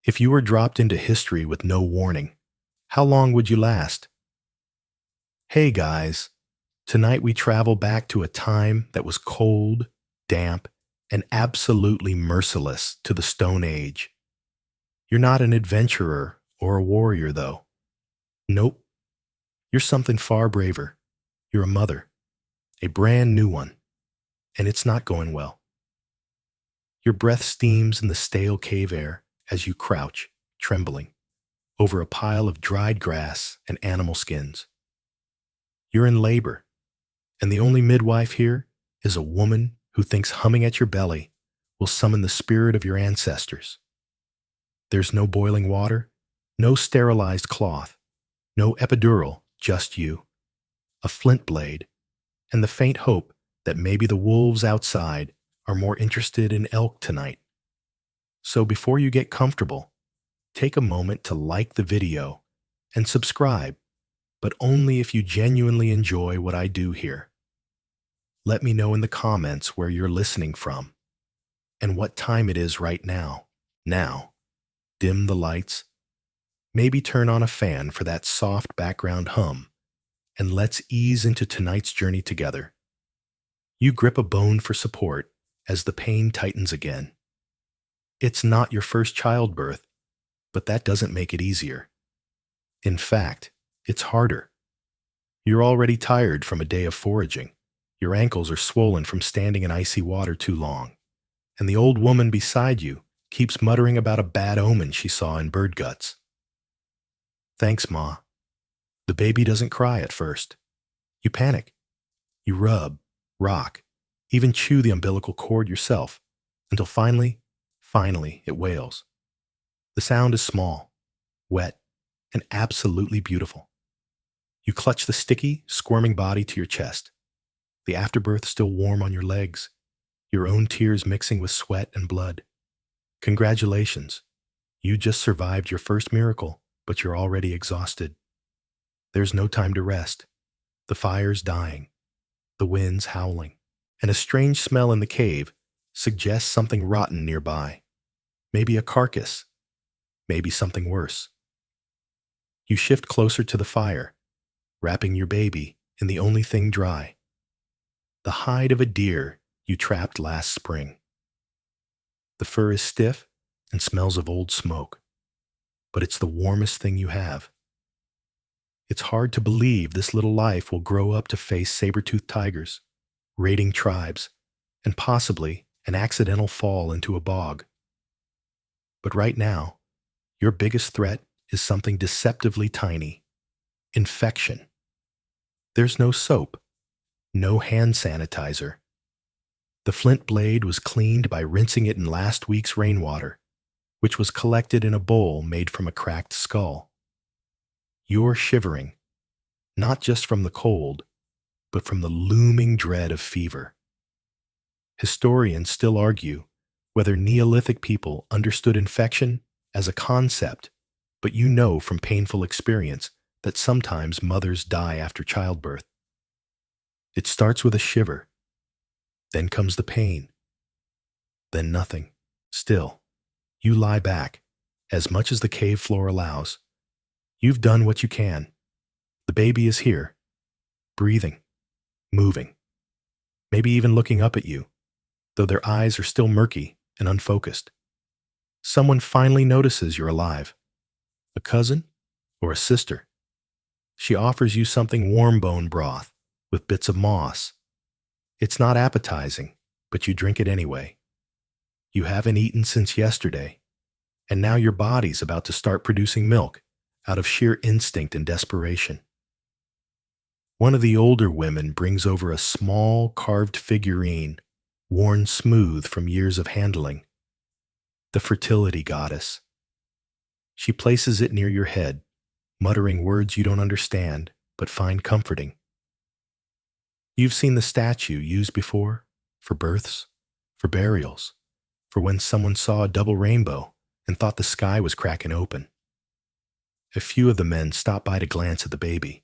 If you were dropped into history with no warning, how long would you last? Hey guys, tonight we travel back to a time that was cold, damp, and absolutely merciless to the Stone Age. You're not an adventurer or a warrior, though. Nope, you're something far braver. You're a mother, a brand new one, and it's not going well. Your breath steams in the stale cave air as you crouch, trembling, over a pile of dried grass and animal skins. You're in labor, and the only midwife here is a woman who thinks humming at your belly will summon the spirit of your ancestors. There's no boiling water, no sterilized cloth, no epidural, just you, a flint blade, and the faint hope that maybe the wolves outside are more interested in elk tonight. So before you get comfortable, take a moment to like the video and subscribe, but only if you genuinely enjoy what I do here. Let me know in the comments where you're listening from and what time it is right now. Now, dim the lights, maybe turn on a fan for that soft background hum, and let's ease into tonight's journey together. You grip a bone for support as the pain tightens again. It's not your first childbirth, but that doesn't make it easier. In fact, it's harder. You're already tired from a day of foraging. Your ankles are swollen from standing in icy water too long, and the old woman beside you keeps muttering about a bad omen she saw in bird guts. Thanks, Ma. The baby doesn't cry at first. You panic. You rub, rock, even chew the umbilical cord yourself, until finally it wails. The sound is small, wet, and absolutely beautiful. You clutch the sticky, squirming body to your chest, the afterbirth still warm on your legs, your own tears mixing with sweat and blood. Congratulations. You just survived your first miracle, but you're already exhausted. There's no time to rest. The fire's dying, the wind's howling, and a strange smell in the cave suggests something rotten nearby. Maybe a carcass, maybe something worse. You shift closer to the fire, wrapping your baby in the only thing dry, the hide of a deer you trapped last spring. The fur is stiff and smells of old smoke, but it's the warmest thing you have. It's hard to believe this little life will grow up to face saber-toothed tigers, raiding tribes, and possibly an accidental fall into a bog. But right now, your biggest threat is something deceptively tiny: infection. There's no soap, no hand sanitizer. The flint blade was cleaned by rinsing it in last week's rainwater, which was collected in a bowl made from a cracked skull. You're shivering, not just from the cold, but from the looming dread of fever. Historians still argue whether Neolithic people understood infection as a concept, but you know from painful experience that sometimes mothers die after childbirth. It starts with a shiver, then comes the pain, then nothing. Still, you lie back, as much as the cave floor allows. You've done what you can. The baby is here, breathing, moving, maybe even looking up at you, though their eyes are still murky and unfocused. Someone finally notices you're alive. A cousin or a sister. She offers you something warm bone broth with bits of moss. It's not appetizing, but you drink it anyway. You haven't eaten since yesterday, and now your body's about to start producing milk out of sheer instinct and desperation. One of the older women brings over a small carved figurine, worn smooth from years of handling. The fertility goddess. She places it near your head, muttering words you don't understand but find comforting. You've seen the statue used before, for births, for burials, for when someone saw a double rainbow and thought the sky was cracking open. A few of the men stop by to glance at the baby.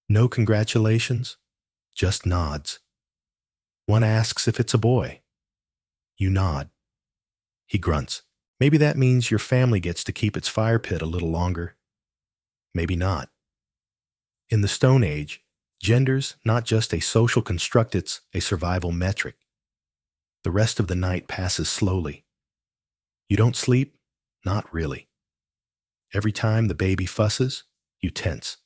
No congratulations, just nods. One asks if it's a boy. You nod. He grunts. Maybe that means your family gets to keep its fire pit a little longer. Maybe not. In the Stone Age, gender's not just a social construct, it's a survival metric. The rest of the night passes slowly. You don't sleep? Not really. Every time the baby fusses, you tense.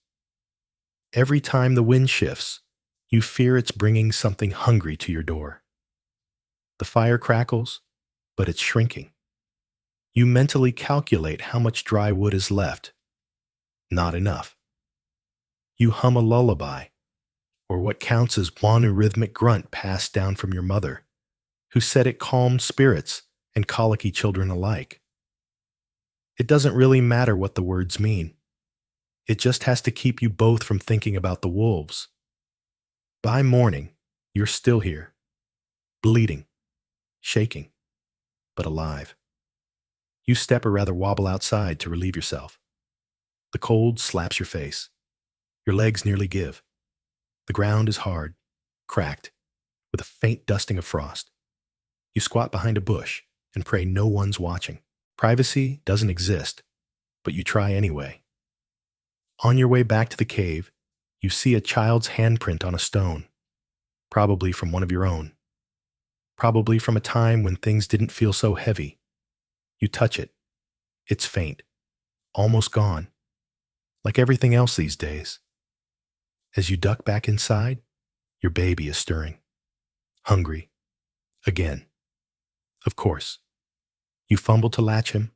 Every time the wind shifts, you fear it's bringing something hungry to your door. The fire crackles, but it's shrinking. You mentally calculate how much dry wood is left. Not enough. You hum a lullaby, or what counts as one rhythmic grunt passed down from your mother, who said it calmed spirits and colicky children alike. It doesn't really matter what the words mean. It just has to keep you both from thinking about the wolves. By morning, you're still here, bleeding, shaking, but alive. You step or rather wobble outside to relieve yourself. The cold slaps your face. Your legs nearly give. The ground is hard, cracked, with a faint dusting of frost. You squat behind a bush and pray no one's watching. Privacy doesn't exist, but you try anyway. On your way back to the cave, you see a child's handprint on a stone, probably from one of your own. Probably from a time when things didn't feel so heavy. You touch it. It's faint, almost gone, like everything else these days. As you duck back inside, your baby is stirring. Hungry. Again. Of course. You fumble to latch him,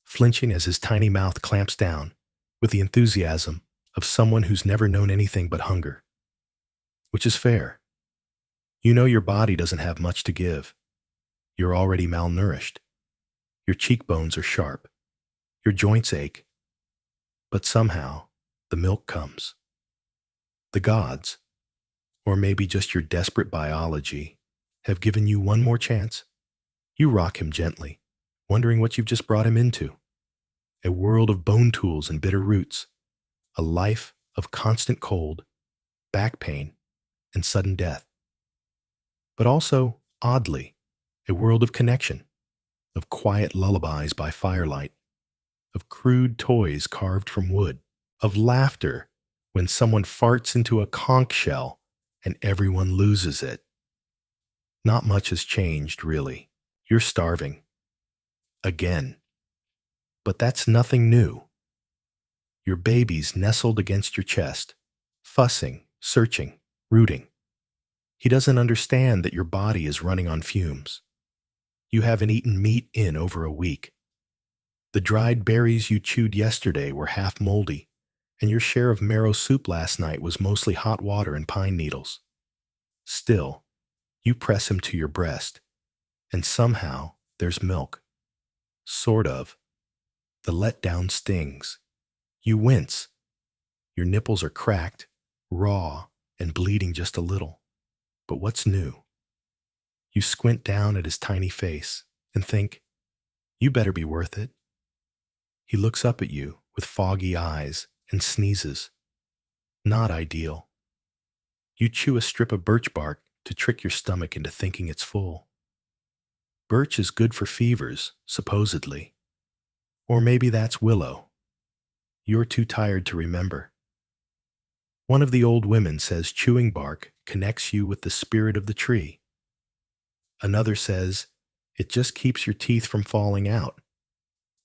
flinching as his tiny mouth clamps down with the enthusiasm of someone who's never known anything but hunger. Which is fair. You know your body doesn't have much to give. You're already malnourished. Your cheekbones are sharp. Your joints ache. But somehow, the milk comes. The gods, or maybe just your desperate biology, have given you one more chance. You rock him gently, wondering what you've just brought him into. A world of bone tools and bitter roots. A life of constant cold, back pain, and sudden death. But also, oddly, a world of connection, of quiet lullabies by firelight, of crude toys carved from wood, of laughter when someone farts into a conch shell and everyone loses it. Not much has changed, really. You're starving. Again. But that's nothing new. Your baby's nestled against your chest, fussing, searching, rooting. He doesn't understand that your body is running on fumes. You haven't eaten meat in over a week. The dried berries you chewed yesterday were half moldy, and your share of marrow soup last night was mostly hot water and pine needles. Still, you press him to your breast, and somehow there's milk. Sort of. The letdown stings. You wince. Your nipples are cracked, raw, and bleeding just a little. But what's new? You squint down at his tiny face and think, you better be worth it. He looks up at you with foggy eyes and sneezes. Not ideal. You chew a strip of birch bark to trick your stomach into thinking it's full. Birch is good for fevers, supposedly. Or maybe that's willow. You're too tired to remember. One of the old women says chewing bark connects you with the spirit of the tree. Another says it just keeps your teeth from falling out.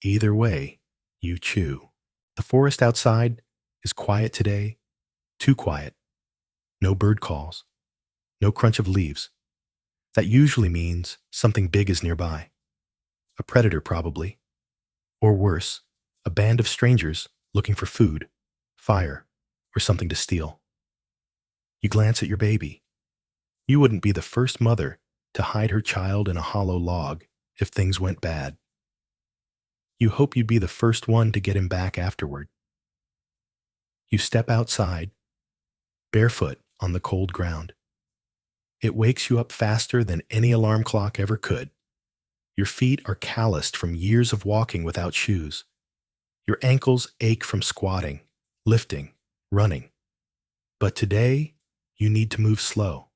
Either way, you chew. The forest outside is quiet today, too quiet. No bird calls, no crunch of leaves. That usually means something big is nearby. A predator, probably. Or worse, a band of strangers looking for food, fire, or something to steal. You glance at your baby. You wouldn't be the first mother to hide her child in a hollow log if things went bad. You hope you'd be the first one to get him back afterward. You step outside, barefoot on the cold ground. It wakes you up faster than any alarm clock ever could. Your feet are calloused from years of walking without shoes. Your ankles ache from squatting, lifting, running. But today, you need to move slow.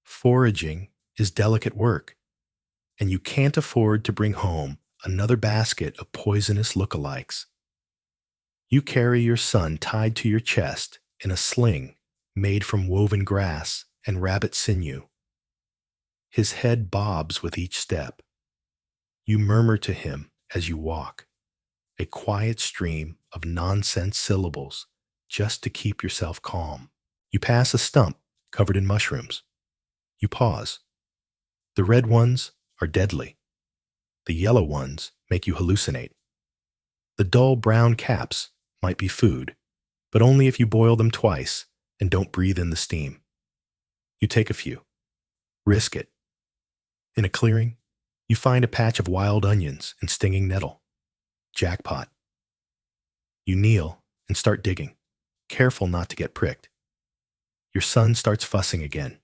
Foraging is delicate work, and you can't afford to bring home another basket of poisonous lookalikes. You carry your son tied to your chest in a sling made from woven grass and rabbit sinew. His head bobs with each step. You murmur to him as you walk, a quiet stream of nonsense syllables just to keep yourself calm. You pass a stump covered in mushrooms. You pause. The red ones are deadly. The yellow ones make you hallucinate. The dull brown caps might be food, but only if you boil them twice and don't breathe in the steam. You take a few. Risk it. In a clearing, you find a patch of wild onions and stinging nettle. Jackpot. You kneel and start digging, careful not to get pricked. Your son starts fussing again.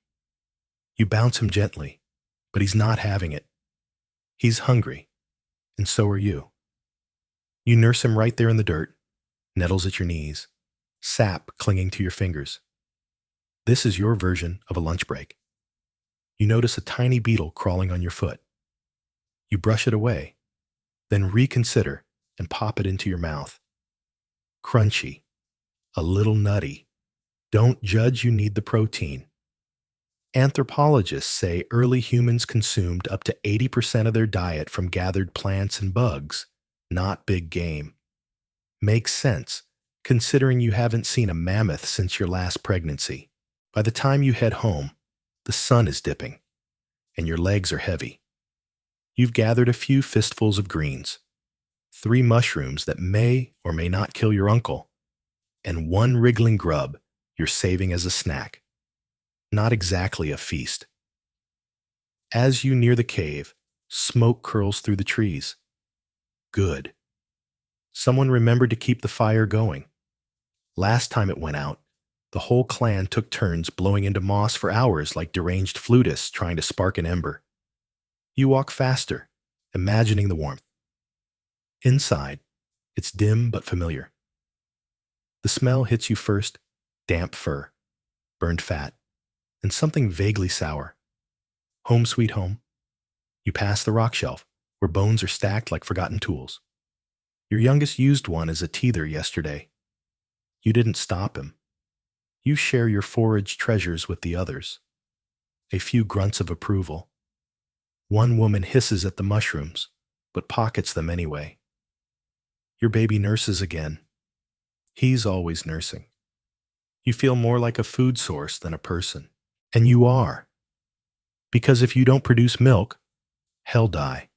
You bounce him gently, but he's not having it. He's hungry, and so are you. You nurse him right there in the dirt, nettles at your knees, sap clinging to your fingers. This is your version of a lunch break. You notice a tiny beetle crawling on your foot. You brush it away, then reconsider and pop it into your mouth. Crunchy, a little nutty. Don't judge, you need the protein. Anthropologists say early humans consumed up to 80% of their diet from gathered plants and bugs, not big game. Makes sense, considering you haven't seen a mammoth since your last pregnancy. By the time you head home, the sun is dipping, and your legs are heavy. You've gathered a few fistfuls of greens, 3 mushrooms that may or may not kill your uncle, and 1 wriggling grub you're saving as a snack. Not exactly a feast. As you near the cave, smoke curls through the trees. Good. Someone remembered to keep the fire going. Last time it went out, the whole clan took turns blowing into moss for hours like deranged flutists trying to spark an ember. You walk faster, imagining the warmth. Inside, it's dim but familiar. The smell hits you first, damp fur, burned fat, and something vaguely sour. Home sweet home. You pass the rock shelf, where bones are stacked like forgotten tools. Your youngest used one as a teether yesterday. You didn't stop him. You share your forage treasures with the others. A few grunts of approval. One woman hisses at the mushrooms, but pockets them anyway. Your baby nurses again. He's always nursing. You feel more like a food source than a person. And you are. Because if you don't produce milk, he'll die.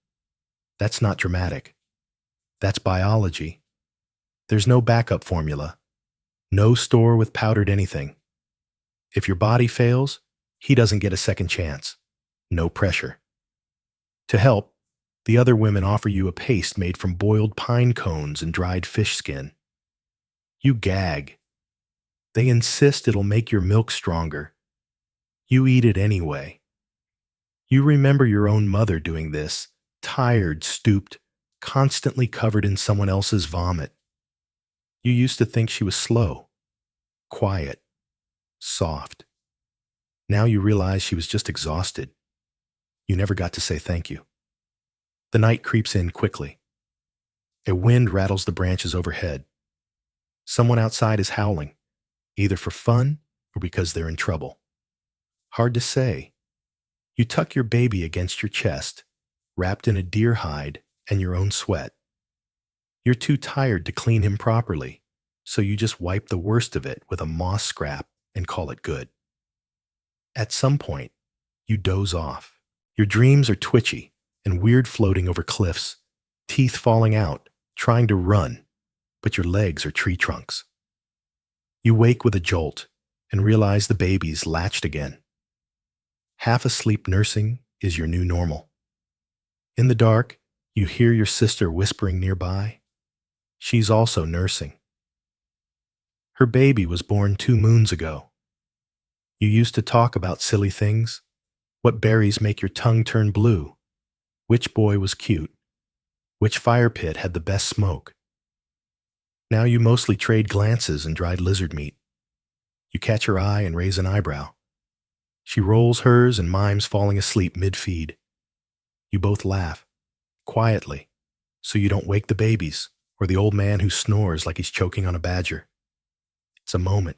That's not dramatic. That's biology. There's no backup formula. No store with powdered anything. If your body fails, he doesn't get a second chance. No pressure. To help, the other women offer you a paste made from boiled pine cones and dried fish skin. You gag. They insist it'll make your milk stronger. You eat it anyway. You remember your own mother doing this, tired, stooped, constantly covered in someone else's vomit. You used to think she was slow, quiet, soft. Now you realize she was just exhausted. You never got to say thank you. The night creeps in quickly. A wind rattles the branches overhead. Someone outside is howling, either for fun or because they're in trouble. Hard to say. You tuck your baby against your chest, wrapped in a deer hide and your own sweat. You're too tired to clean him properly, so you just wipe the worst of it with a moss scrap and call it good. At some point, you doze off. Your dreams are twitchy and weird, floating over cliffs, teeth falling out, trying to run, but your legs are tree trunks. You wake with a jolt and realize the baby's latched again. Half asleep nursing is your new normal. In the dark, you hear your sister whispering nearby. She's also nursing. Her baby was born 2 moons ago. You used to talk about silly things. What berries make your tongue turn blue? Which boy was cute? Which fire pit had the best smoke? Now you mostly trade glances and dried lizard meat. You catch her eye and raise an eyebrow. She rolls hers and mimes falling asleep mid-feed. You both laugh, quietly, so you don't wake the babies or the old man who snores like he's choking on a badger. It's a moment,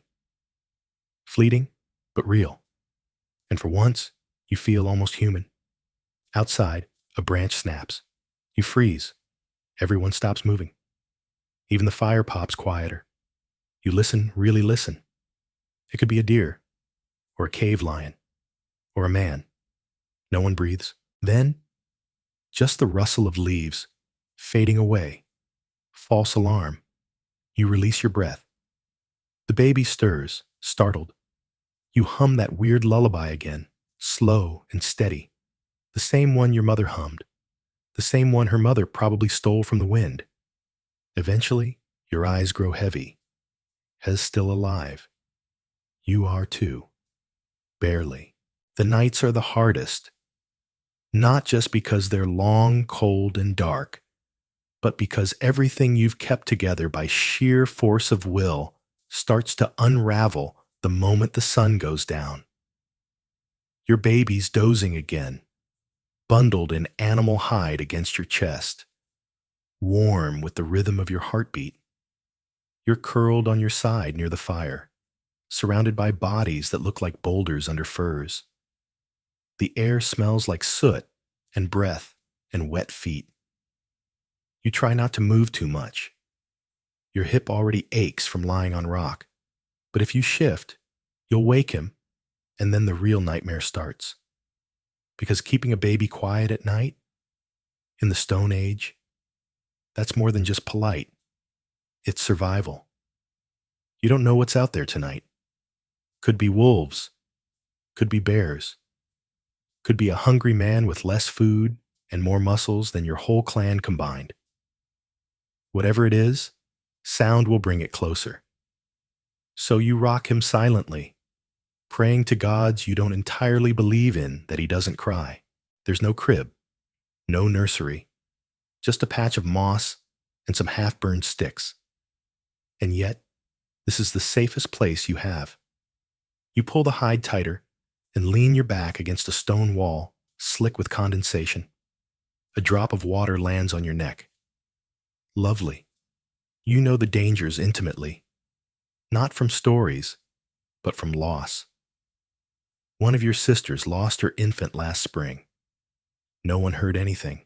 fleeting but real, and for once, you feel almost human. Outside, a branch snaps. You freeze. Everyone stops moving. Even the fire pops quieter. You listen, really listen. It could be a deer, or a cave lion, or a man. No one breathes. Then, just the rustle of leaves, fading away. False alarm. You release your breath. The baby stirs, startled. You hum that weird lullaby again, slow and steady. The same one your mother hummed. The same one her mother probably stole from the wind. Eventually, your eyes grow heavy. Hez still alive. You are too. Barely. The nights are the hardest. Not just because they're long, cold, and dark, but because everything you've kept together by sheer force of will starts to unravel the moment the sun goes down. Your baby's dozing again, bundled in animal hide against your chest, warm with the rhythm of your heartbeat. You're curled on your side near the fire, surrounded by bodies that look like boulders under furs. The air smells like soot and breath and wet feet. You try not to move too much. Your hip already aches from lying on rock, but if you shift, you'll wake him, and then the real nightmare starts. Because keeping a baby quiet at night, in the Stone Age, that's more than just polite. It's survival. You don't know what's out there tonight. Could be wolves. Could be bears. Could be a hungry man with less food and more muscles than your whole clan combined. Whatever it is, sound will bring it closer. So you rock him silently, praying to gods you don't entirely believe in that he doesn't cry. There's no crib, no nursery, just a patch of moss and some half-burned sticks. And yet, this is the safest place you have. You pull the hide tighter and lean your back against a stone wall, slick with condensation. A drop of water lands on your neck. Lovely. You know the dangers intimately, not from stories, but from loss. One of your sisters lost her infant last spring. No one heard anything.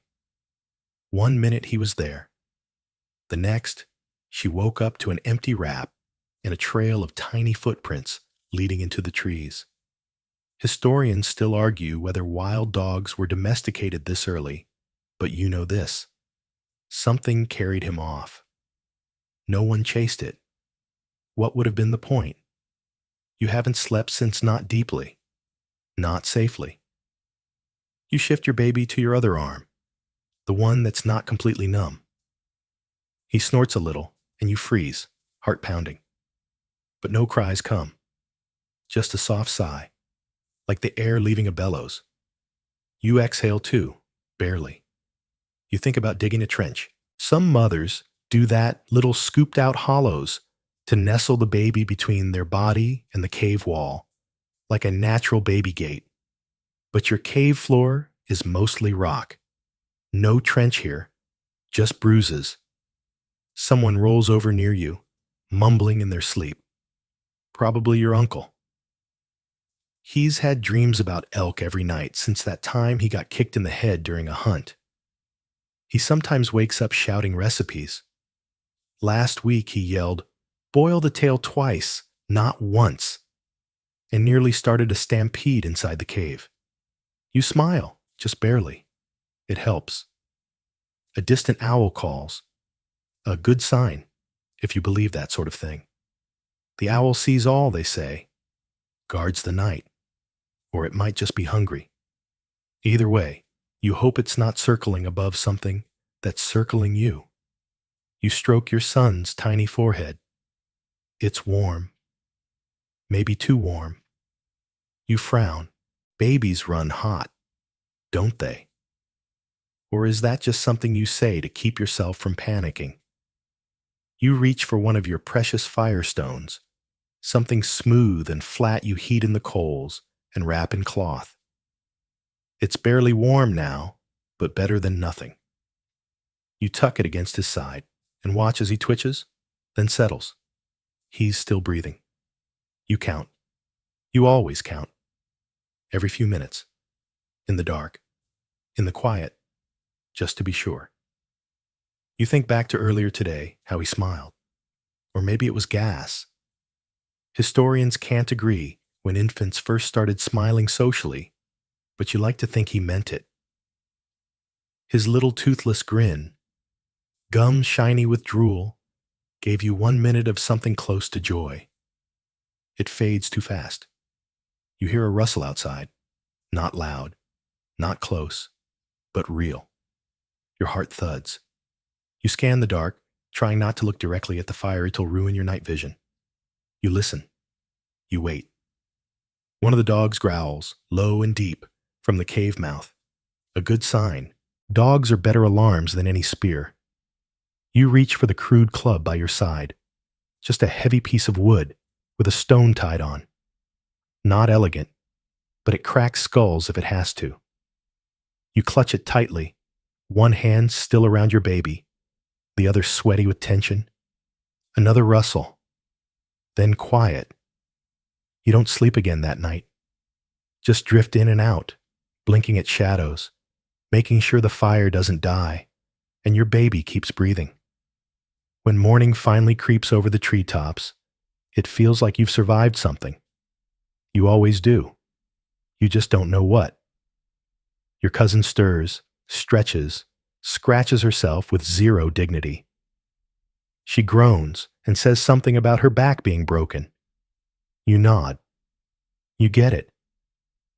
1 minute he was there. The next, she woke up to an empty wrap and a trail of tiny footprints leading into the trees. Historians still argue whether wild dogs were domesticated this early, but you know this. Something carried him off. No one chased it. What would have been the point? You haven't slept since not deeply, not safely. You shift your baby to your other arm, the one that's not completely numb. He snorts a little, and you freeze, heart pounding. But no cries come. Just a soft sigh, like the air leaving a bellows. You exhale too, barely. You think about digging a trench. Some mothers do that, little scooped out hollows to nestle the baby between their body and the cave wall, like a natural baby gate. But your cave floor is mostly rock. No trench here, just bruises. Someone rolls over near you, mumbling in their sleep. Probably your uncle. He's had dreams about elk every night since that time he got kicked in the head during a hunt. He sometimes wakes up shouting recipes. Last week he yelled, "Boil the tail twice, not once," and nearly started a stampede inside the cave. You smile, just barely. It helps. A distant owl calls. A good sign, if you believe that sort of thing. The owl sees all, they say, guards the night, or it might just be hungry. Either way, you hope it's not circling above something that's circling you. You stroke your son's tiny forehead. It's warm. Maybe too warm. You frown. Babies run hot, don't they? Or is that just something you say to keep yourself from panicking? You reach for one of your precious firestones, something smooth and flat you heat in the coals and wrap in cloth. It's barely warm now, but better than nothing. You tuck it against his side and watch as he twitches, then settles. He's still breathing. You count. You always count. Every few minutes. In the dark. In the quiet. Just to be sure. You think back to earlier today, how he smiled. Or maybe it was gas. Historians can't agree when infants first started smiling socially, but you like to think he meant it. His little toothless grin, gums shiny with drool, gave you 1 minute of something close to joy. It fades too fast. You hear a rustle outside, not loud, not close, but real. Your heart thuds. You scan the dark, trying not to look directly at the fire it'll ruin your night vision. You listen. You wait. One of the dogs growls, low and deep, from the cave mouth. A good sign. Dogs are better alarms than any spear. You reach for the crude club by your side. Just a heavy piece of wood with a stone tied on. Not elegant, but it cracks skulls if it has to. You clutch it tightly, one hand still around your baby, the other sweaty with tension. Another rustle. Then quiet. You don't sleep again that night. Just drift in and out, blinking at shadows, making sure the fire doesn't die, and your baby keeps breathing. When morning finally creeps over the treetops, it feels like you've survived something. You always do. You just don't know what. Your cousin stirs, stretches, scratches herself with zero dignity. She groans and says something about her back being broken. You nod. You get it.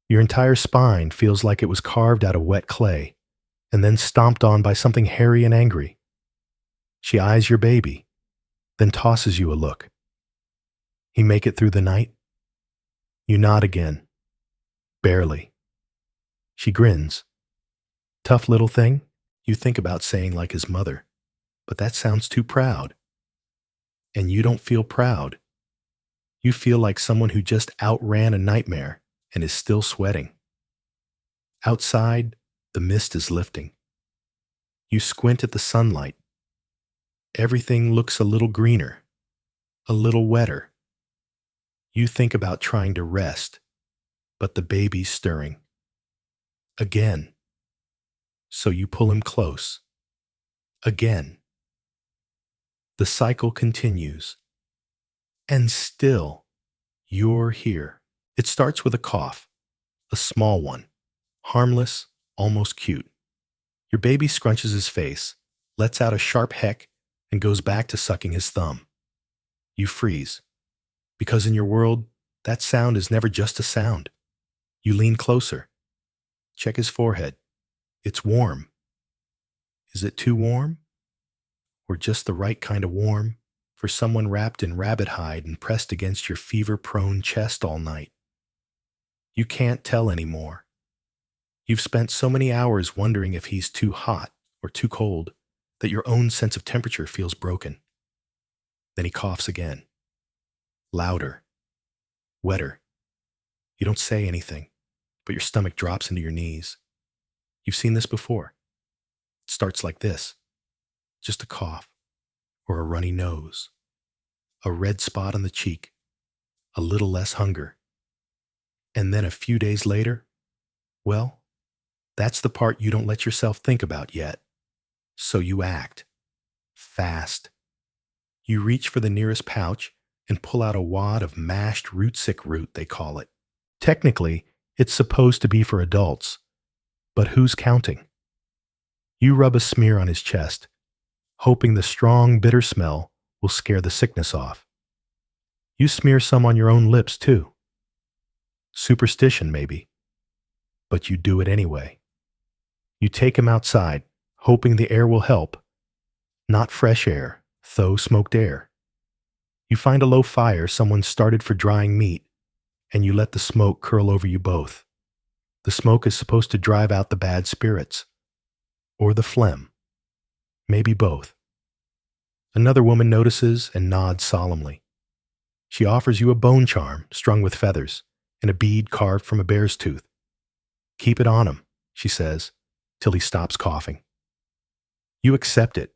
Your entire spine feels like it was carved out of wet clay and then stomped on by something hairy and angry. She eyes your baby, then tosses you a look. He make it through the night? You nod again. Barely. She grins. Tough little thing? You think about saying like his mother, but that sounds too proud. And you don't feel proud. You feel like someone who just outran a nightmare and is still sweating. Outside, the mist is lifting. You squint at the sunlight. Everything looks a little greener, a little wetter. You think about trying to rest, but the baby's stirring. Again. So you pull him close. Again. The cycle continues. And still, you're here. It starts with a cough, a small one, harmless, almost cute. Your baby scrunches his face, lets out a sharp heck, and goes back to sucking his thumb. You freeze, because in your world, that sound is never just a sound. You lean closer. Check his forehead. It's warm. Is it too warm? Or just the right kind of warm for someone wrapped in rabbit hide and pressed against your fever-prone chest all night? You can't tell anymore. You've spent so many hours wondering if he's too hot or too cold that your own sense of temperature feels broken. Then he coughs again. Louder. Wetter. You don't say anything, but your stomach drops into your knees. You've seen this before. It starts like this. Just a cough, or a runny nose, a red spot on the cheek, a little less hunger. And then a few days later, well, that's the part you don't let yourself think about yet. So you act. Fast. You reach for the nearest pouch and pull out a wad of mashed root-sick root, they call it. Technically, it's supposed to be for adults, but who's counting? You rub a smear on his chest, hoping the strong, bitter smell will scare the sickness off. You smear some on your own lips, too. Superstition, maybe. But you do it anyway. You take him outside, hoping the air will help. Not fresh air, though smoked air. You find a low fire someone started for drying meat, and you let the smoke curl over you both. The smoke is supposed to drive out the bad spirits. Or the phlegm. Maybe both. Another woman notices and nods solemnly. She offers you a bone charm strung with feathers and a bead carved from a bear's tooth. Keep it on him, she says, till he stops coughing. You accept it,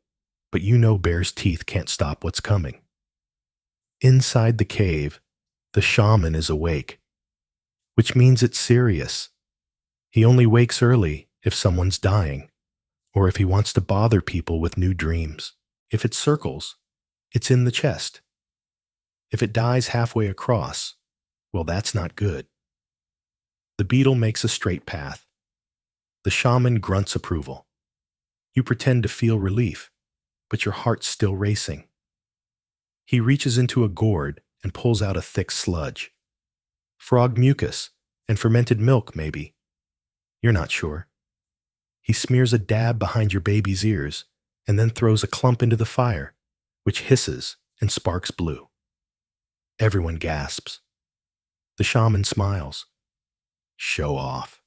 but you know bear's teeth can't stop what's coming. Inside the cave, the shaman is awake, which means it's serious. He only wakes early if someone's dying, or if he wants to bother people with new dreams. If it circles, it's in the chest. If it dies halfway across, well, that's not good. The beetle makes a straight path. The shaman grunts approval. You pretend to feel relief, but your heart's still racing. He reaches into a gourd and pulls out a thick sludge. Frog mucus and fermented milk, maybe. You're not sure. He smears a dab behind your baby's ears and then throws a clump into the fire, which hisses and sparks blue. Everyone gasps. The shaman smiles. Show off.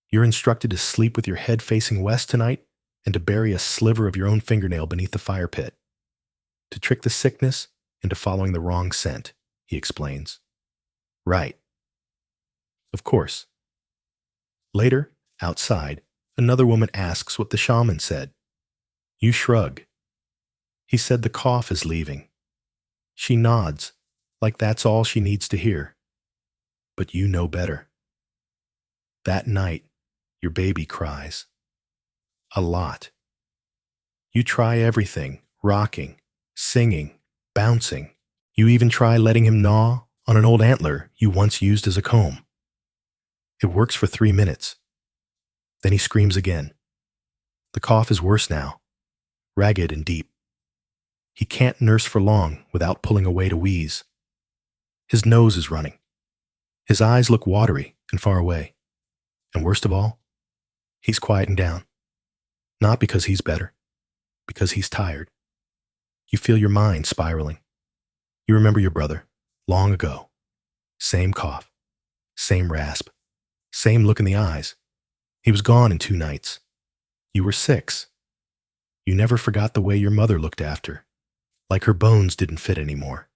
You're instructed to sleep with your head facing west tonight and to bury a sliver of your own fingernail beneath the fire pit. To trick the sickness into following the wrong scent, he explains. Right. Of course. Later, outside, another woman asks what the shaman said. You shrug. He said the cough is leaving. She nods, like that's all she needs to hear. But you know better. That night, your baby cries. A lot. You try everything, rocking, singing, bouncing. You even try letting him gnaw on an old antler you once used as a comb. It works for 3 minutes. Then he screams again. The cough is worse now, ragged and deep. He can't nurse for long without pulling away to wheeze. His nose is running. His eyes look watery and far away. And worst of all, he's quieting down. Not because he's better, because he's tired. You feel your mind spiraling. You remember your brother, long ago. Same cough, same rasp, same look in the eyes. He was gone in 2 nights. You were 6. You never forgot the way your mother looked after, like her bones didn't fit anymore.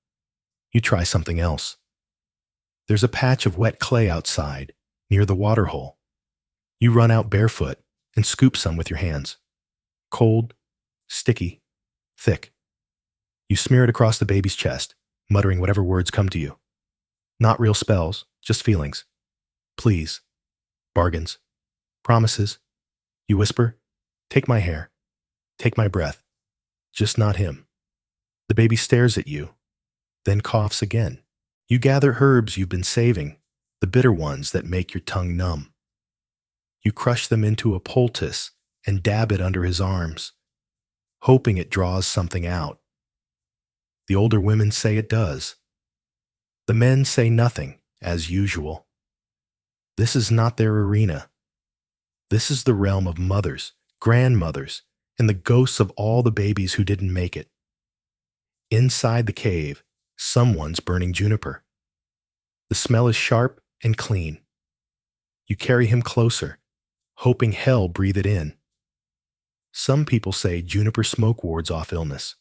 You try something else. There's a patch of wet clay outside, near the water hole. You run out barefoot and scoop some with your hands. Cold, sticky, thick. You smear it across the baby's chest, muttering whatever words come to you. Not real spells, just feelings. Please. Bargains. Promises. You whisper, take my hair. Take my breath. Just not him. The baby stares at you, then coughs again. You gather herbs you've been saving, the bitter ones that make your tongue numb. You crush them into a poultice and dab it under his arms, hoping it draws something out. The older women say it does. The men say nothing, as usual. This is not their arena. This is the realm of mothers, grandmothers, and the ghosts of all the babies who didn't make it. Inside the cave, someone's burning juniper. The smell is sharp and clean. You carry him closer, hoping hell breathe it in. Some people say juniper smoke wards off illness.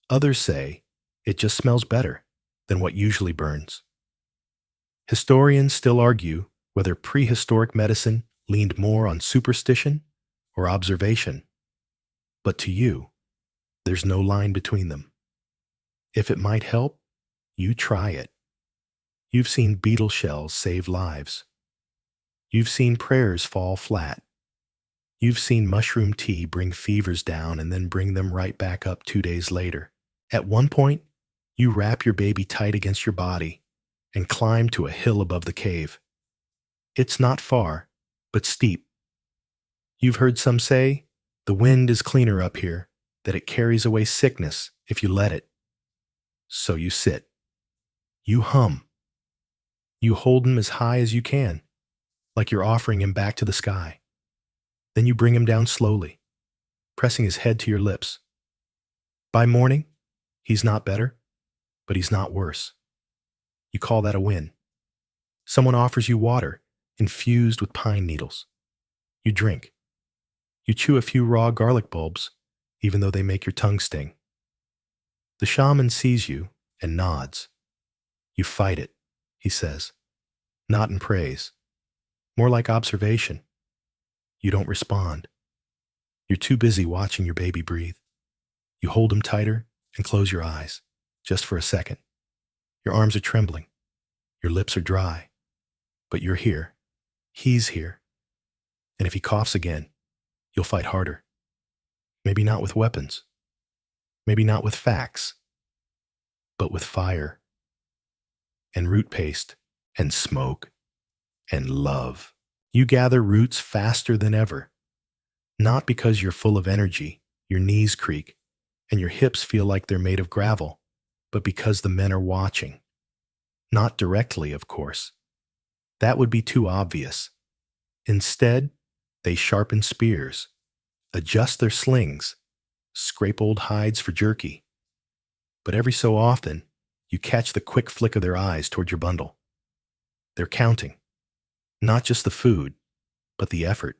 Others say it just smells better than what usually burns. Historians still argue whether prehistoric medicine leaned more on superstition or observation. But to you, there's no line between them. If it might help, you try it. You've seen beetle shells save lives. You've seen prayers fall flat. You've seen mushroom tea bring fevers down and then bring them right back up 2 days later. At one point, you wrap your baby tight against your body and climb to a hill above the cave. It's not far, but steep. You've heard some say, the wind is cleaner up here, that it carries away sickness if you let it. So you sit. You hum. You hold him as high as you can, like you're offering him back to the sky. Then you bring him down slowly, pressing his head to your lips. By morning, he's not better, but he's not worse. You call that a win. Someone offers you water infused with pine needles. You drink. You chew a few raw garlic bulbs, even though they make your tongue sting. The shaman sees you and nods. You fight it, he says, not in praise, more like observation. You don't respond. You're too busy watching your baby breathe. You hold him tighter and close your eyes, just for a second. Your arms are trembling. Your lips are dry. But you're here. He's here. And if he coughs again, you'll fight harder. Maybe not with weapons. Maybe not with facts. But with fire. And root paste. And smoke. And love. You gather roots faster than ever. Not because you're full of energy, your knees creak, and your hips feel like they're made of gravel, but because the men are watching. Not directly, of course. That would be too obvious. Instead, they sharpen spears, adjust their slings, scrape old hides for jerky. But every so often, you catch the quick flick of their eyes toward your bundle. They're counting. Not just the food, but the effort,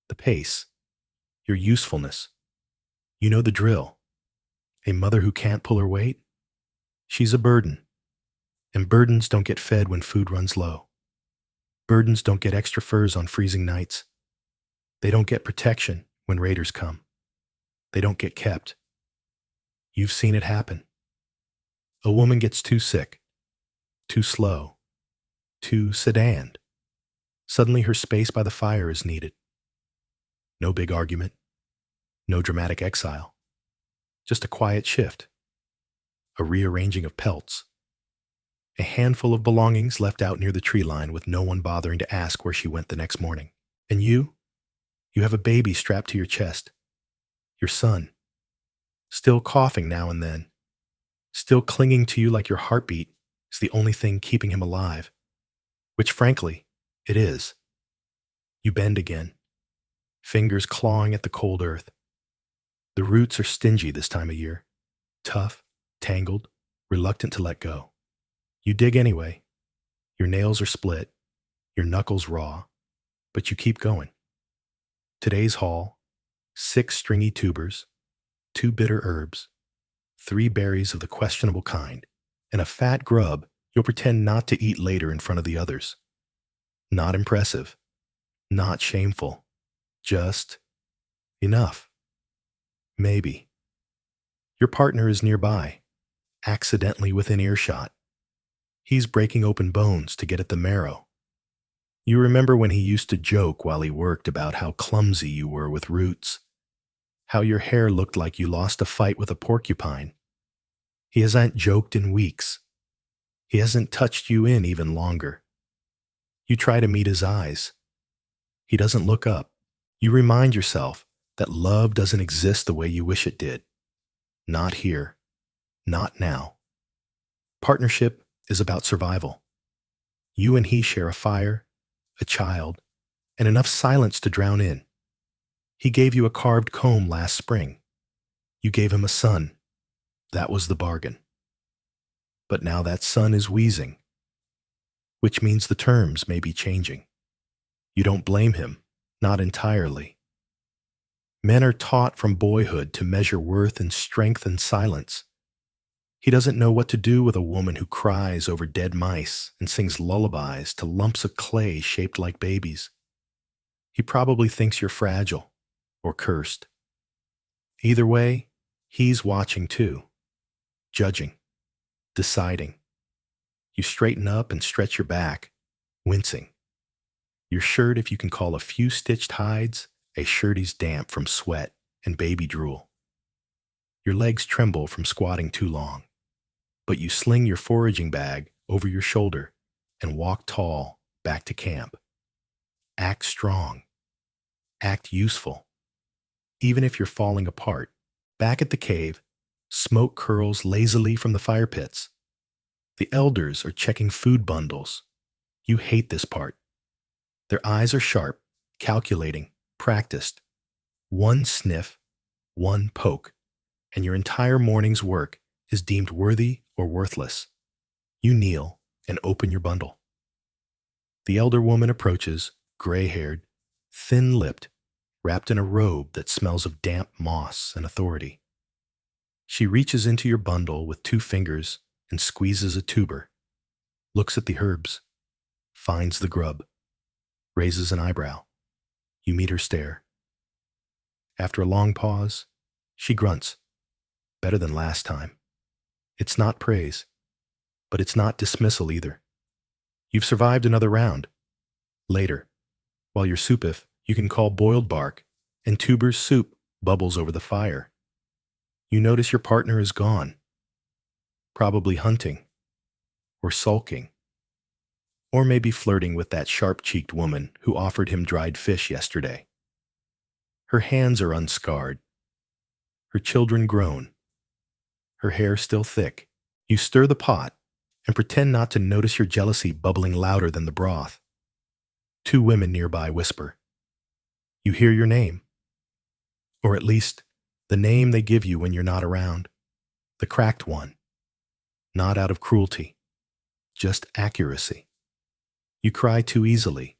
the pace, your usefulness. You know the drill. A mother who can't pull her weight? She's a burden. And burdens don't get fed when food runs low. Burdens don't get extra furs on freezing nights. They don't get protection when raiders come. They don't get kept. You've seen it happen. A woman gets too sick, too slow, too sedaned. Suddenly her space by the fire is needed. No big argument. No dramatic exile. Just a quiet shift. A rearranging of pelts. A handful of belongings left out near the tree line with no one bothering to ask where she went the next morning. And you have a baby strapped to your chest. Your son. Still coughing now and then. Still clinging to you like your heartbeat is the only thing keeping him alive. Which, frankly, it is. You bend again. Fingers clawing at the cold earth. The roots are stingy this time of year. Tough, tangled, reluctant to let go. You dig anyway. Your nails are split, your knuckles raw, but you keep going. Today's haul, 6 stringy tubers, 2 bitter herbs, 3 berries of the questionable kind, and a fat grub you'll pretend not to eat later in front of the others. Not impressive, not shameful, just enough. Maybe. Your partner is nearby, accidentally within earshot. He's breaking open bones to get at the marrow. You remember when he used to joke while he worked about how clumsy you were with roots, how your hair looked like you lost a fight with a porcupine. He hasn't joked in weeks. He hasn't touched you in even longer. You try to meet his eyes. He doesn't look up. You remind yourself that love doesn't exist the way you wish it did. Not here. Not now. Partnership is about survival. You and he share a fire, a child, and enough silence to drown in. He gave you a carved comb last spring. You gave him a son. That was the bargain. But now that son is wheezing, which means the terms may be changing. You don't blame him, not entirely. Men are taught from boyhood to measure worth in strength and silence. He doesn't know what to do with a woman who cries over dead mice and sings lullabies to lumps of clay shaped like babies. He probably thinks you're fragile or cursed. Either way, he's watching too, judging, deciding. You straighten up and stretch your back, wincing. Your shirt, if you can call a few stitched hides, a shirty's damp from sweat and baby drool. Your legs tremble from squatting too long, but you sling your foraging bag over your shoulder and walk tall back to camp. Act strong. Act useful. Even if you're falling apart, back at the cave, smoke curls lazily from the fire pits. The elders are checking food bundles. You hate this part. Their eyes are sharp, calculating, practiced. One sniff, one poke, and your entire morning's work is deemed worthy or worthless. You kneel and open your bundle. The elder woman approaches, gray-haired, thin-lipped, wrapped in a robe that smells of damp moss and authority. She reaches into your bundle with 2 fingers and squeezes a tuber, looks at the herbs, finds the grub, raises an eyebrow. You meet her stare. After a long pause, she grunts. Better than last time. It's not praise, but it's not dismissal either. You've survived another round. Later, while you're soupif, you can call boiled bark, and tuber's soup bubbles over the fire. You notice your partner is gone, probably hunting, or sulking, or maybe flirting with that sharp-cheeked woman who offered him dried fish yesterday. Her hands are unscarred, her children grown, her hair still thick. You stir the pot and pretend not to notice your jealousy bubbling louder than the broth. Two women nearby whisper. You hear your name, or at least the name they give you when you're not around, the cracked one, not out of cruelty, just accuracy. You cry too easily.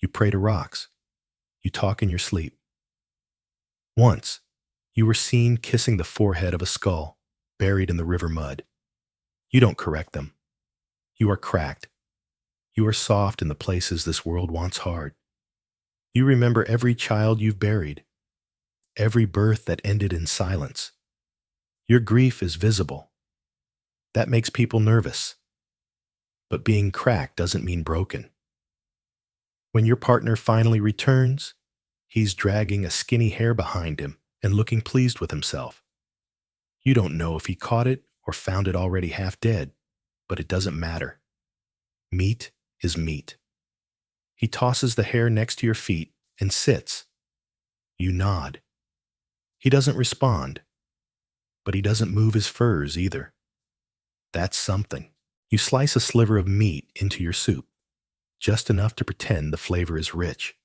You pray to rocks. You talk in your sleep. Once, you were seen kissing the forehead of a skull buried in the river mud. You don't correct them. You are cracked. You are soft in the places this world wants hard. You remember every child you've buried, every birth that ended in silence. Your grief is visible. That makes people nervous. But being cracked doesn't mean broken. When your partner finally returns, he's dragging a skinny hair behind him and looking pleased with himself. You don't know if he caught it or found it already half dead, but it doesn't matter. Meat is meat. He tosses the hair next to your feet and sits. You nod. He doesn't respond, but he doesn't move his furs either. That's something. You slice a sliver of meat into your soup, just enough to pretend the flavor is rich.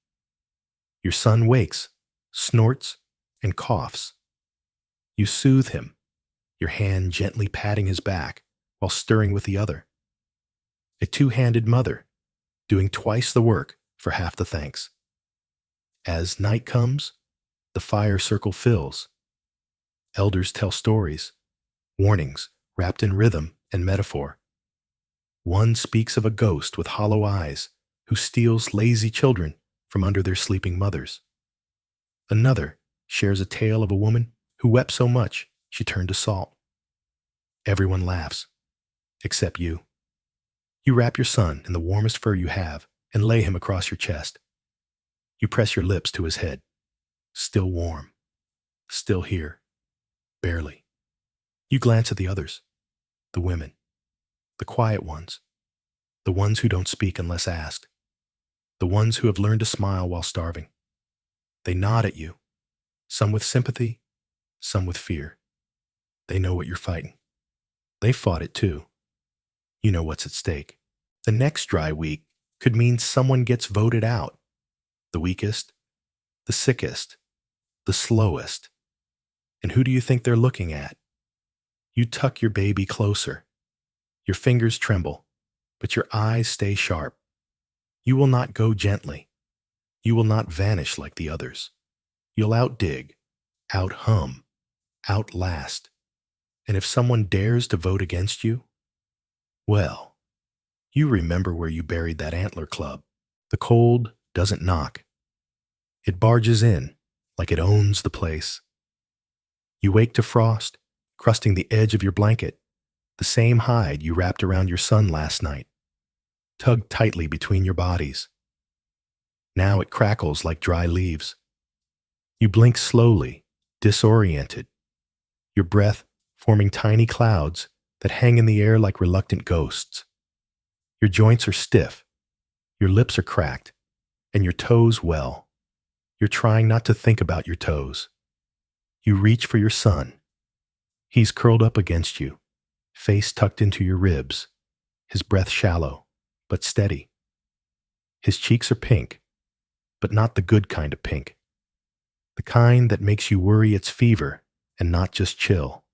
Your son wakes, snorts, and coughs. You soothe him, your hand gently patting his back while stirring with the other. A two-handed mother, doing twice the work for half the thanks. As night comes, the fire circle fills. Elders tell stories, warnings wrapped in rhythm and metaphor. One speaks of a ghost with hollow eyes who steals lazy children from under their sleeping mothers. Another shares a tale of a woman who wept so much she turned to salt. Everyone laughs, except you. You wrap your son in the warmest fur you have and lay him across your chest. You press your lips to his head. Still warm. Still here. Barely. You glance at the others. The women. The quiet ones. The ones who don't speak unless asked. The ones who have learned to smile while starving. They nod at you. Some with sympathy. Some with fear. They know what you're fighting. They fought it too. You know what's at stake. The next dry week could mean someone gets voted out. The weakest, the sickest, the slowest. And who do you think they're looking at? You tuck your baby closer. Your fingers tremble, but your eyes stay sharp. You will not go gently. You will not vanish like the others. You'll outdig, out-hum, outlast. And if someone dares to vote against you, well, you remember where you buried that antler club. The cold doesn't knock. It barges in like it owns the place. You wake to frost, crusting the edge of your blanket, the same hide you wrapped around your son last night, tugged tightly between your bodies. Now it crackles like dry leaves. You blink slowly, disoriented, your breath forming tiny clouds that hang in the air like reluctant ghosts. Your joints are stiff, your lips are cracked, and your toes, well, you're trying not to think about your toes. You reach for your son. He's curled up against you, face tucked into your ribs, his breath shallow, but steady. His cheeks are pink, but not the good kind of pink. The kind that makes you worry it's fever and not just chill.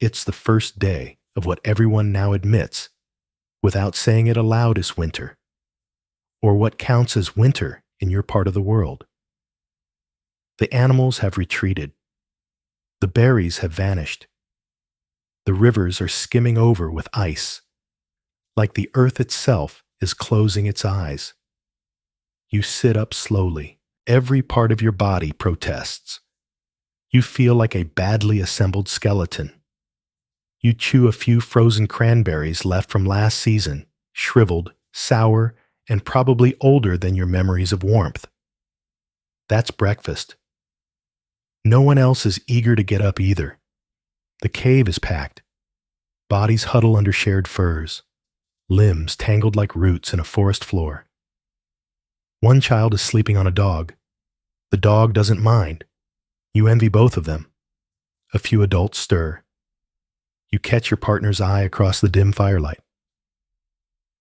It's the first day of what everyone now admits, without saying it aloud, is winter, or what counts as winter in your part of the world. The animals have retreated. The berries have vanished. The rivers are skimming over with ice, like the earth itself is closing its eyes. You sit up slowly, Every part of your body protests. You feel like a badly assembled skeleton. You chew a few frozen cranberries left from last season, shriveled, sour, and probably older than your memories of warmth. That's breakfast. No one else is eager to get up either. The cave is packed. Bodies huddle under shared furs, limbs tangled like roots in a forest floor. One child is sleeping on a dog. The dog doesn't mind. You envy both of them. A few adults stir. You catch your partner's eye across the dim firelight.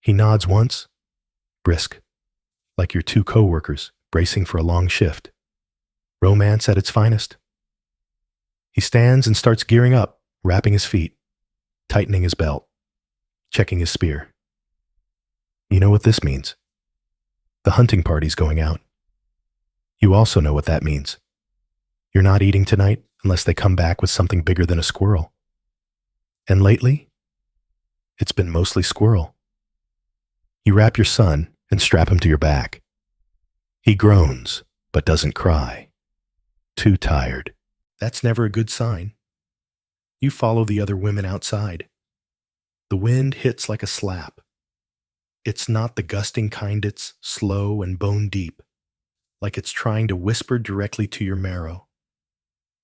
He nods once, brisk, like your two coworkers bracing for a long shift. Romance at its finest. He stands and starts gearing up, wrapping his feet, tightening his belt, checking his spear. You know what this means. The hunting party's going out. You also know what that means. You're not eating tonight unless they come back with something bigger than a squirrel. And lately, it's been mostly squirrel. You wrap your son and strap him to your back. He groans, but doesn't cry. Too tired. That's never a good sign. You follow the other women outside. The wind hits like a slap. It's not the gusting kind, it's slow and bone deep, like it's trying to whisper directly to your marrow.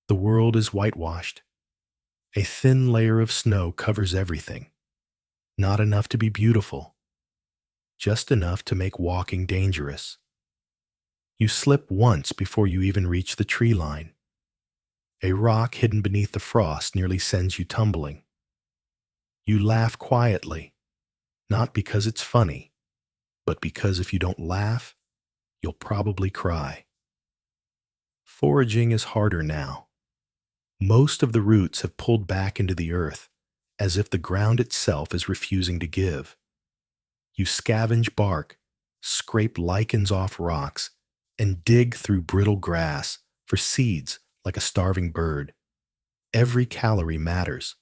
The world is whitewashed. A thin layer of snow covers everything. Not enough to be beautiful, just enough to make walking dangerous. You slip once before you even reach the tree line. A rock hidden beneath the frost nearly sends you tumbling. You laugh quietly, not because it's funny, but because if you don't laugh, you'll probably cry. Foraging is harder now. Most of the roots have pulled back into the earth, as if the ground itself is refusing to give. You scavenge bark, scrape lichens off rocks, and dig through brittle grass for seeds like a starving bird. Every calorie matters.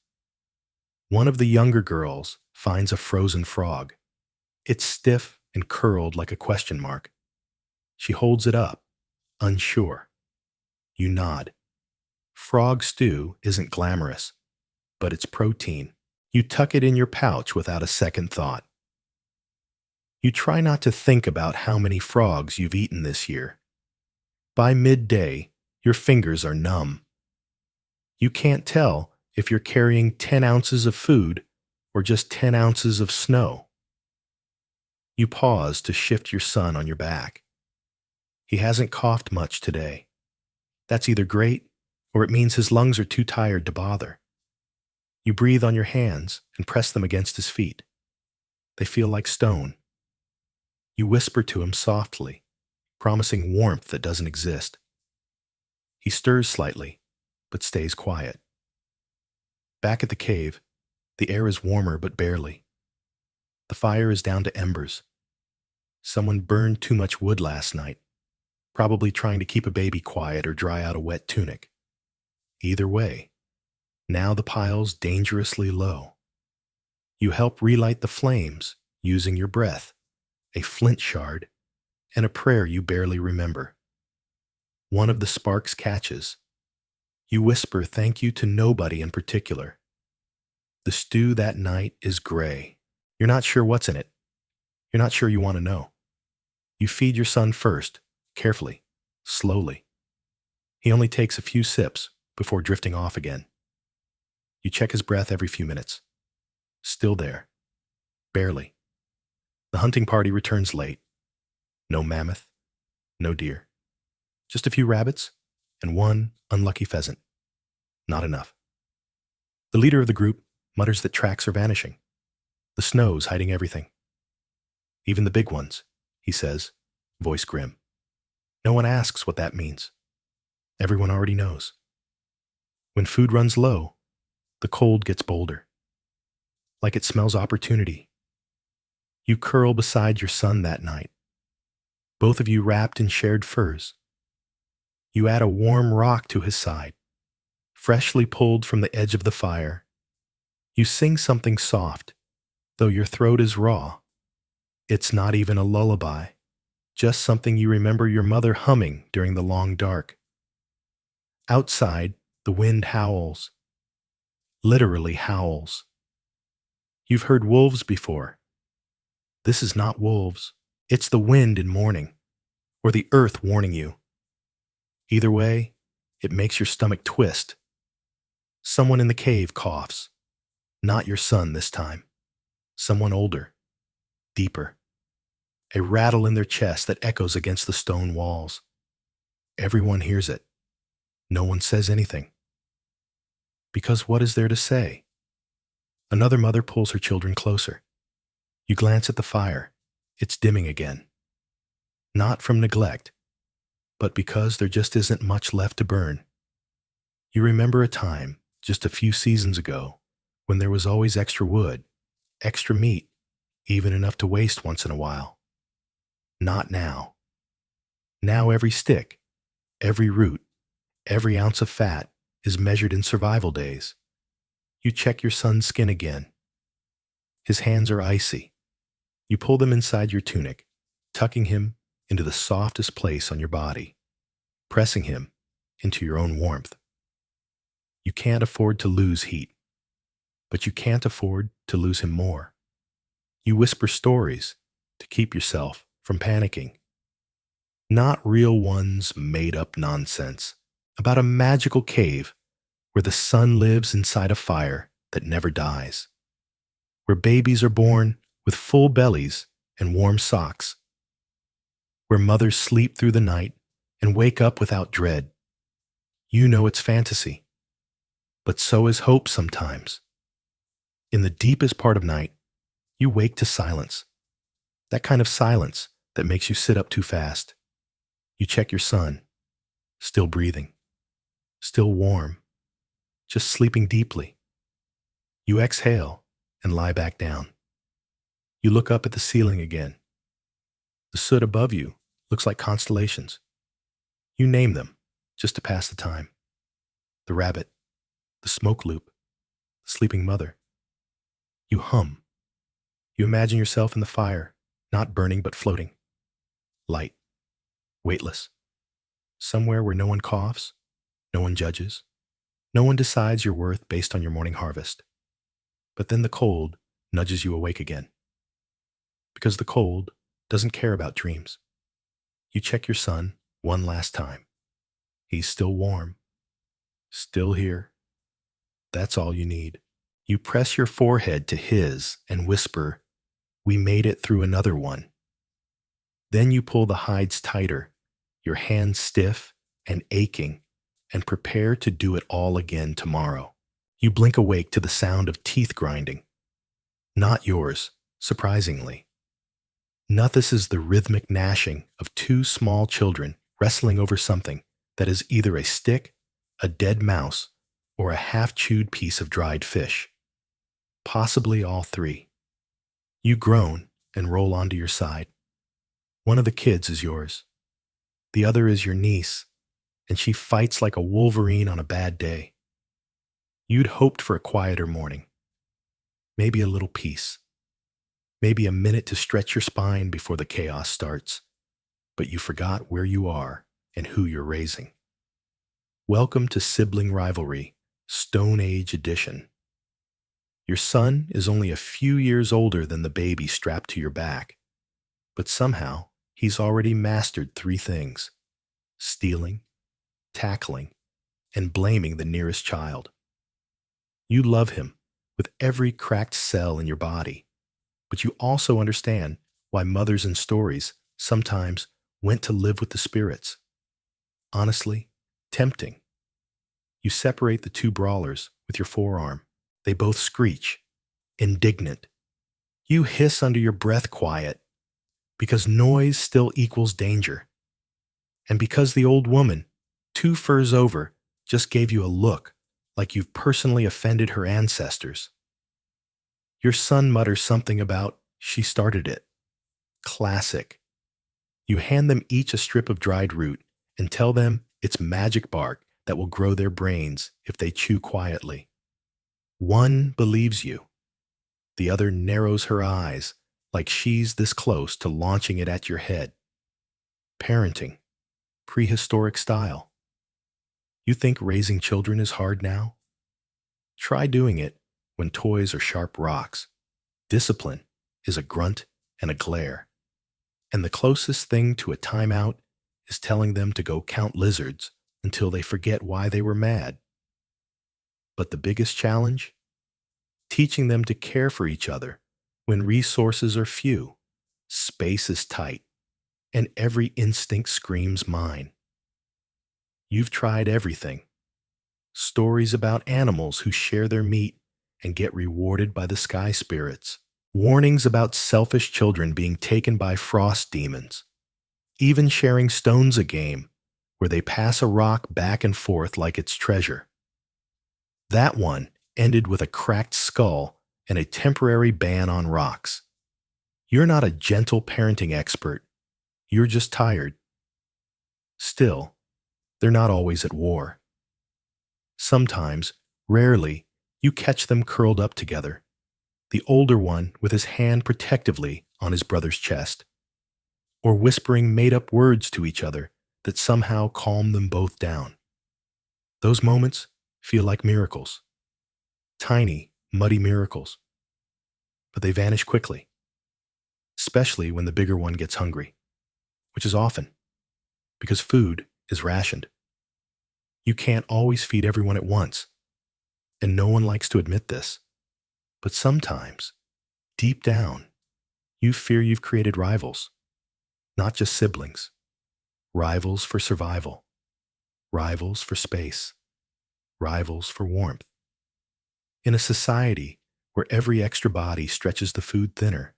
One of the younger girls finds a frozen frog. It's stiff and curled like a question mark. She holds it up, unsure. You nod. Frog stew isn't glamorous, but it's protein. You tuck it in your pouch without a second thought. You try not to think about how many frogs you've eaten this year. By midday, your fingers are numb. You can't tell if you're carrying 10 ounces of food or just 10 ounces of snow. You pause to shift your son on your back. He hasn't coughed much today. That's either great or it means his lungs are too tired to bother. You breathe on your hands and press them against his feet. They feel like stone. You whisper to him softly, promising warmth that doesn't exist. He stirs slightly, but stays quiet. Back at the cave, the air is warmer but barely. The fire is down to embers. Someone burned too much wood last night, probably trying to keep a baby quiet or dry out a wet tunic. Either way, now the pile's dangerously low. You help relight the flames using your breath, a flint shard, and a prayer you barely remember. One of the sparks catches. You whisper thank you to nobody in particular. The stew that night is gray. You're not sure what's in it. You're not sure you want to know. You feed your son first, carefully, slowly. He only takes a few sips before drifting off again. You check his breath every few minutes. Still there. Barely. The hunting party returns late. No mammoth, no deer. Just a few rabbits and one unlucky pheasant. Not enough. The leader of the group mutters that tracks are vanishing. The snow's hiding everything. Even the big ones, he says, voice grim. No one asks what that means. Everyone already knows. When food runs low, the cold gets bolder. Like it smells opportunity. You curl beside your son that night, both of you wrapped in shared furs. You add a warm rock to his side, freshly pulled from the edge of the fire. You sing something soft, though your throat is raw. It's not even a lullaby, Just something you remember your mother humming during the long dark. Outside, the wind howls, literally howls. You've heard wolves before. This is not wolves. It's the wind in mourning, or the earth warning you. Either way, it makes your stomach twist. Someone in the cave coughs. Not your son this time. Someone older, deeper. A rattle in their chest that echoes against the stone walls. Everyone hears it. No one says anything. Because what is there to say? Another mother pulls her children closer. You glance at the fire. It's dimming again. Not from neglect, but because there just isn't much left to burn. You remember a time, just a few seasons ago, when there was always extra wood, extra meat, even enough to waste once in a while. Not now. Now every stick, every root, every ounce of fat is measured in survival days. You check your son's skin again. His hands are icy. You pull them inside your tunic, tucking him into the softest place on your body, pressing him into your own warmth. You can't afford to lose heat, but you can't afford to lose him more. You whisper stories to keep yourself from panicking. Not real ones, made up nonsense about a magical cave where the sun lives inside a fire that never dies, where babies are born with full bellies and warm socks, where mothers sleep through the night and wake up without dread. You know it's fantasy, but so is hope sometimes. In the deepest part of night, you wake to silence, that kind of silence that makes you sit up too fast. You check your son, still breathing, still warm, just sleeping deeply. You exhale and lie back down. You look up at the ceiling again. The soot above you looks like constellations. You name them just to pass the time. The rabbit, the smoke loop, the sleeping mother. You hum. You imagine yourself in the fire, not burning but floating. Light, weightless. Somewhere where no one coughs, no one judges, no one decides your worth based on your morning harvest. But then the cold nudges you awake again. Because the cold doesn't care about dreams. You check your son one last time. He's still warm, still here. That's all you need. You press your forehead to his and whisper, "We made it through another one." Then you pull the hides tighter, your hands stiff and aching, and prepare to do it all again tomorrow. You blink awake to the sound of teeth grinding. Not yours, surprisingly. This is the rhythmic gnashing of two small children wrestling over something that is either a stick, a dead mouse, or a half-chewed piece of dried fish. Possibly all three. You groan and roll onto your side. One of the kids is yours. The other is your niece, and she fights like a wolverine on a bad day. You'd hoped for a quieter morning. Maybe a little peace. Maybe a minute to stretch your spine before the chaos starts. But you forgot where you are and who you're raising. Welcome to Sibling Rivalry, Stone Age Edition. Your son is only a few years older than the baby strapped to your back, but somehow he's already mastered three things: stealing, tackling, and blaming the nearest child. You love him with every cracked cell in your body, but you also understand why mothers in stories sometimes went to live with the spirits. Honestly, tempting. You separate the two brawlers with your forearm. They both screech, indignant. You hiss under your breath quiet, because noise still equals danger. And because the old woman, 2 furs over, just gave you a look like you've personally offended her ancestors. Your son mutters something about she started it. Classic. You hand them each a strip of dried root and tell them it's magic bark that will grow their brains if they chew quietly. One believes you. The other narrows her eyes like she's this close to launching it at your head. Parenting, prehistoric style. You think raising children is hard now? Try doing it when toys are sharp rocks. Discipline is a grunt and a glare. And the closest thing to a timeout is telling them to go count lizards until they forget why they were mad. But the biggest challenge? Teaching them to care for each other when resources are few, space is tight, and every instinct screams mine. You've tried everything. Stories about animals who share their meat and get rewarded by the sky spirits. Warnings about selfish children being taken by frost demons. Even sharing stones a game where they pass a rock back and forth like it's treasure. That one ended with a cracked skull and a temporary ban on rocks. You're not a gentle parenting expert. You're just tired. Still, they're not always at war. Sometimes, rarely, you catch them curled up together, the older one with his hand protectively on his brother's chest, or whispering made-up words to each other that somehow calm them both down. Those moments feel like miracles. Tiny, muddy miracles. But they vanish quickly, especially when the bigger one gets hungry, which is often, because food is rationed. You can't always feed everyone at once, and no one likes to admit this. But sometimes, deep down, you fear you've created rivals, not just siblings, rivals for survival, rivals for space, rivals for warmth. In a society where every extra body stretches the food thinner,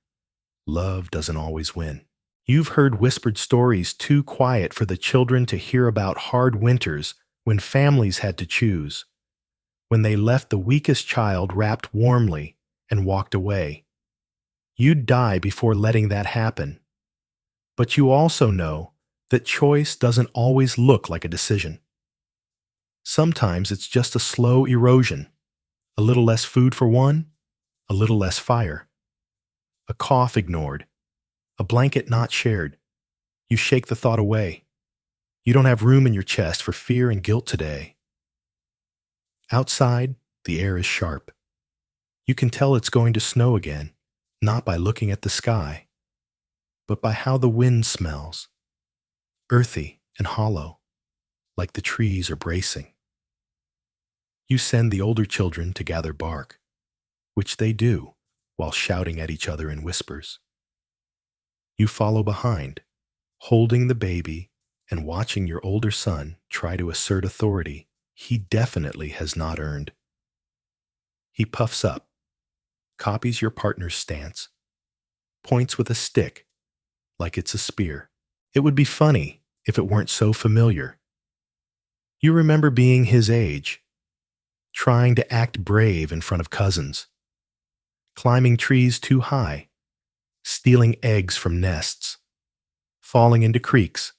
love doesn't always win. You've heard whispered stories too quiet for the children to hear about hard winters when families had to choose, when they left the weakest child wrapped warmly and walked away. You'd die before letting that happen. But you also know that choice doesn't always look like a decision. Sometimes it's just a slow erosion, a little less food for one, a little less fire, a cough ignored, a blanket not shared. You shake the thought away. You don't have room in your chest for fear and guilt today. Outside, the air is sharp. You can tell it's going to snow again, not by looking at the sky, but by how the wind smells, earthy and hollow, like the trees are bracing. You send the older children to gather bark, which they do while shouting at each other in whispers. You follow behind, holding the baby and watching your older son try to assert authority he definitely has not earned. He puffs up, copies your partner's stance, points with a stick like it's a spear. It would be funny if it weren't so familiar. You remember being his age, trying to act brave in front of cousins, climbing trees too high, stealing eggs from nests, falling into creeks.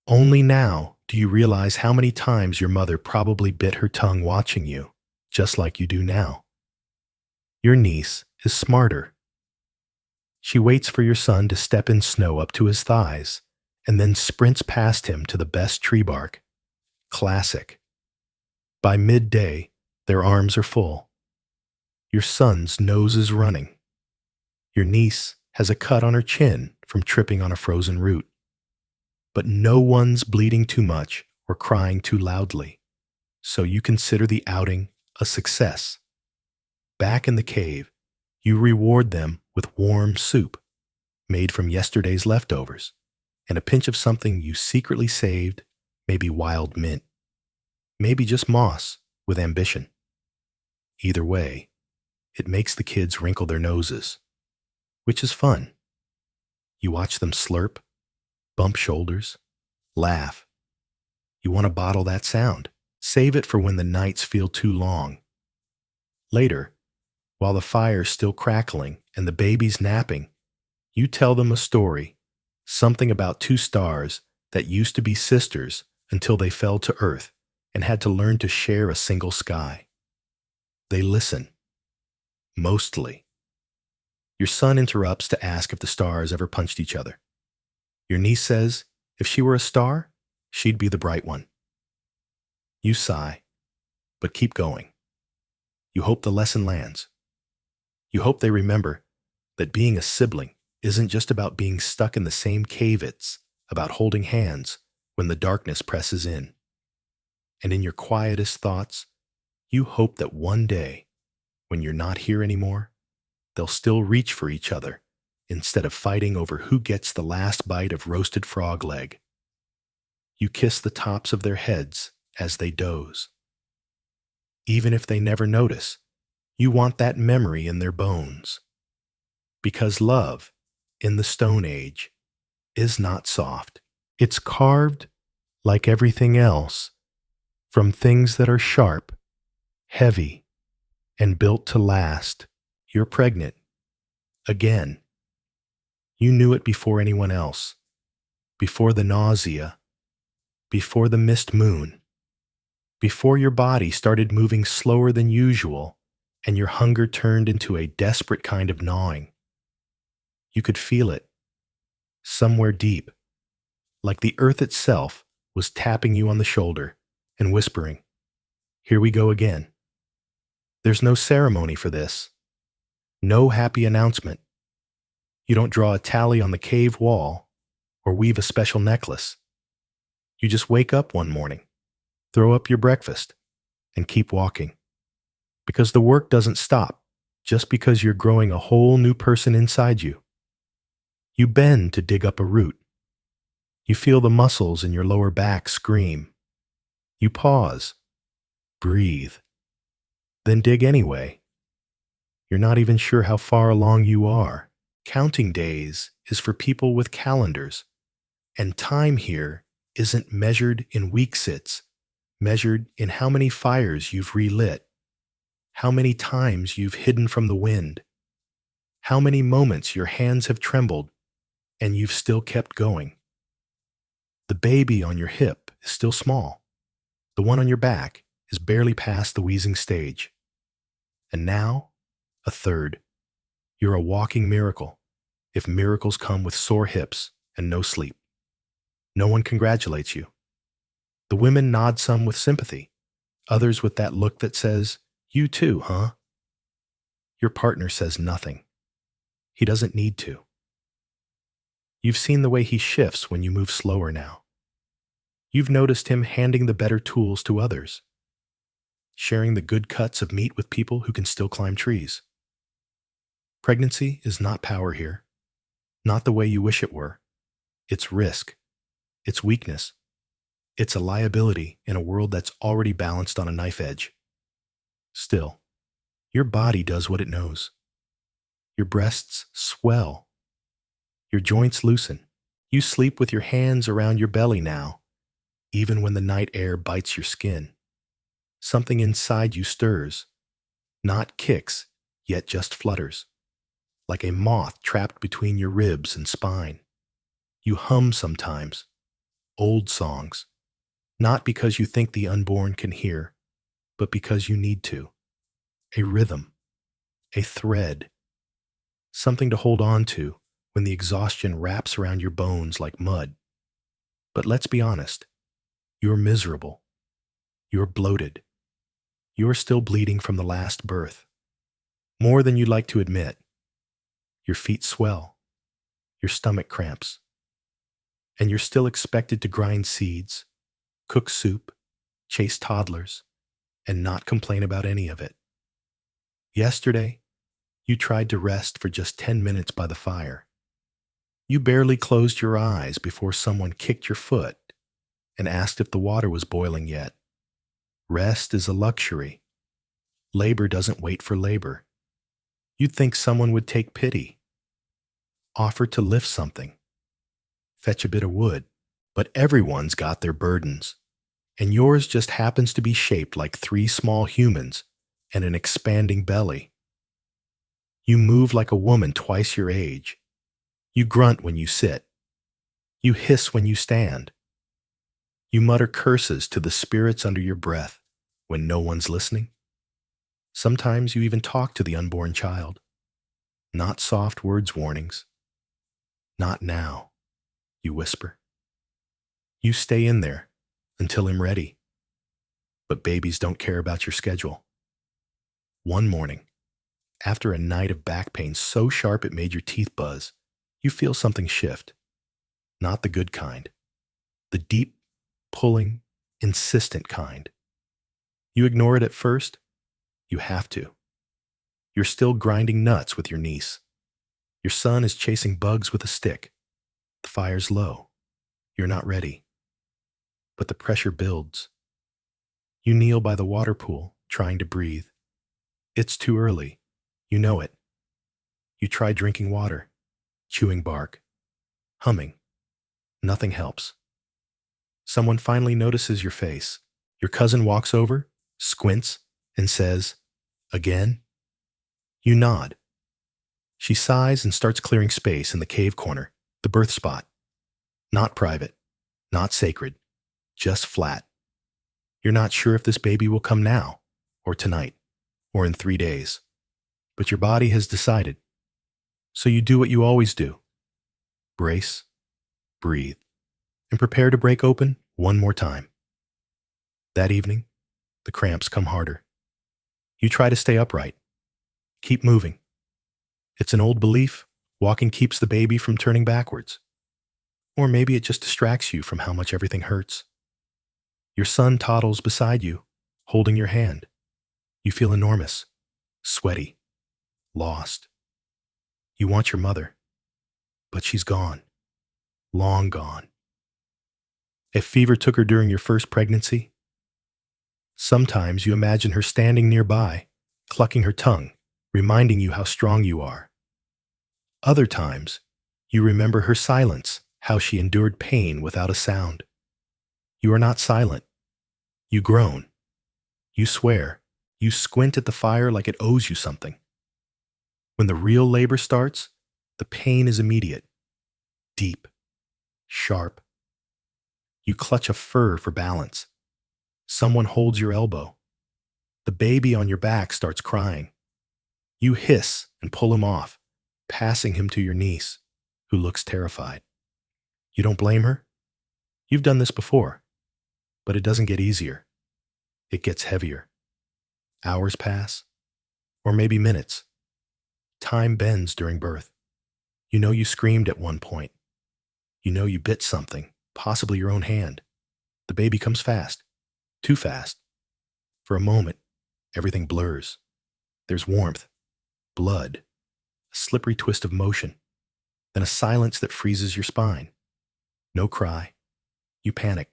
Only now do you realize how many times your mother probably bit her tongue watching you, just like you do now. Your niece is smarter. She waits for your son to step in snow up to his thighs, and then sprints past him to the best tree bark. Classic. By midday, their arms are full. Your son's nose is running. Your niece has a cut on her chin from tripping on a frozen root. But no one's bleeding too much or crying too loudly, so you consider the outing a success. Back in the cave, you reward them with warm soup made from yesterday's leftovers and a pinch of something you secretly saved, maybe wild mint, maybe just moss with ambition. Either way, it makes the kids wrinkle their noses, which is fun. You watch them slurp, bump shoulders, laugh. You want to bottle that sound. Save it for when the nights feel too long. Later, while the fire's still crackling and the baby's napping, you tell them a story, something about two stars that used to be sisters until they fell to earth and had to learn to share a single sky. They listen. Mostly. Your son interrupts to ask if the stars ever punched each other. Your niece says if she were a star, she'd be the bright one. You sigh, but keep going. You hope the lesson lands. You hope they remember that being a sibling isn't just about being stuck in the same cave, it's about holding hands when the darkness presses in. And in your quietest thoughts, you hope that one day, when you're not here anymore, they'll still reach for each other instead of fighting over who gets the last bite of roasted frog leg. You kiss the tops of their heads as they doze. Even if they never notice, you want that memory in their bones. Because love, in the Stone Age, is not soft. It's carved, like everything else, from things that are sharp, heavy, and built to last. You're pregnant. Again. You knew it before anyone else. Before the nausea. Before the missed moon. Before your body started moving slower than usual and your hunger turned into a desperate kind of gnawing. You could feel it. Somewhere deep. Like the earth itself was tapping you on the shoulder and whispering, "Here we go again." There's no ceremony for this. No happy announcement. You don't draw a tally on the cave wall or weave a special necklace. You just wake up one morning, throw up your breakfast, and keep walking. Because the work doesn't stop just because you're growing a whole new person inside you. You bend to dig up a root. You feel the muscles in your lower back scream. You pause, breathe, then dig anyway. You're not even sure how far along you are. Counting days is for people with calendars, and time here isn't measured in weeks, it's measured in how many fires you've relit, how many times you've hidden from the wind, how many moments your hands have trembled and you've still kept going. The baby on your hip is still small. The one on your back is barely past the wheezing stage. And now, a third. You're a walking miracle, if miracles come with sore hips and no sleep. No one congratulates you. The women nod, some with sympathy, others with that look that says, "You too, huh?" Your partner says nothing. He doesn't need to. You've seen the way he shifts when you move slower now. You've noticed him handing the better tools to others, sharing the good cuts of meat with people who can still climb trees. Pregnancy is not power here, not the way you wish it were. It's risk. It's weakness. It's a liability in a world that's already balanced on a knife edge. Still, your body does what it knows. Your breasts swell. Your joints loosen. You sleep with your hands around your belly now, even when the night air bites your skin. Something inside you stirs, not kicks, yet just flutters, like a moth trapped between your ribs and spine. You hum sometimes, old songs, not because you think the unborn can hear, but because you need to. A rhythm, a thread, something to hold on to when the exhaustion wraps around your bones like mud. But let's be honest, you're miserable. You're bloated. You're still bleeding from the last birth. More than you'd like to admit. Your feet swell. Your stomach cramps. And you're still expected to grind seeds, cook soup, chase toddlers, and not complain about any of it. Yesterday, you tried to rest for just 10 minutes by the fire. You barely closed your eyes before someone kicked your foot and asked if the water was boiling yet. Rest is a luxury. Labor doesn't wait for labor. You'd think someone would take pity, offer to lift something, fetch a bit of wood, but everyone's got their burdens, and yours just happens to be shaped like 3 small humans and an expanding belly. You move like a woman twice your age. You grunt when you sit. You hiss when you stand. You mutter curses to the spirits under your breath when no one's listening. Sometimes you even talk to the unborn child. Not soft words warnings. Not now. you whisper. You stay in there until I'm ready. But babies don't care about your schedule. One morning, after a night of back pain so sharp it made your teeth buzz, you feel something shift. Not the good kind. The deep, pulling, insistent kind. You ignore it at first. You have to. You're still grinding nuts with your niece. Your son is chasing bugs with a stick. The fire's low. You're not ready. But the pressure builds. You kneel by the water pool, trying to breathe. It's too early. You know it. You try drinking water, chewing bark, humming. Nothing helps. Someone finally notices your face. Your cousin walks over, squints, and says, "Again?" You nod. She sighs and starts clearing space in the cave corner, the birth spot. Not private, not sacred, just flat. You're not sure if this baby will come now, or tonight, or in 3 days. But your body has decided. So you do what you always do. Brace, breathe, and prepare to break open one more time. That evening, the cramps come harder. You try to stay upright. Keep moving. It's an old belief, walking keeps the baby from turning backwards. Or maybe it just distracts you from how much everything hurts. Your son toddles beside you, holding your hand. You feel enormous, sweaty, lost. You want your mother, but she's gone, long gone. If fever took her during your first pregnancy, sometimes you imagine her standing nearby, clucking her tongue, reminding you how strong you are. Other times, you remember her silence, how she endured pain without a sound. You are not silent. You groan. You swear. You squint at the fire like it owes you something. When the real labor starts, the pain is immediate, deep, sharp. You clutch a fur for balance. Someone holds your elbow. The baby on your back starts crying. You hiss and pull him off, passing him to your niece, who looks terrified. You don't blame her? You've done this before. But it doesn't get easier. It gets heavier. Hours pass, or maybe minutes. Time bends during birth. You know you screamed at one point. You know you bit something, possibly your own hand. The baby comes fast, too fast. For a moment, everything blurs. There's warmth, blood, a slippery twist of motion, then a silence that freezes your spine. No cry. You panic.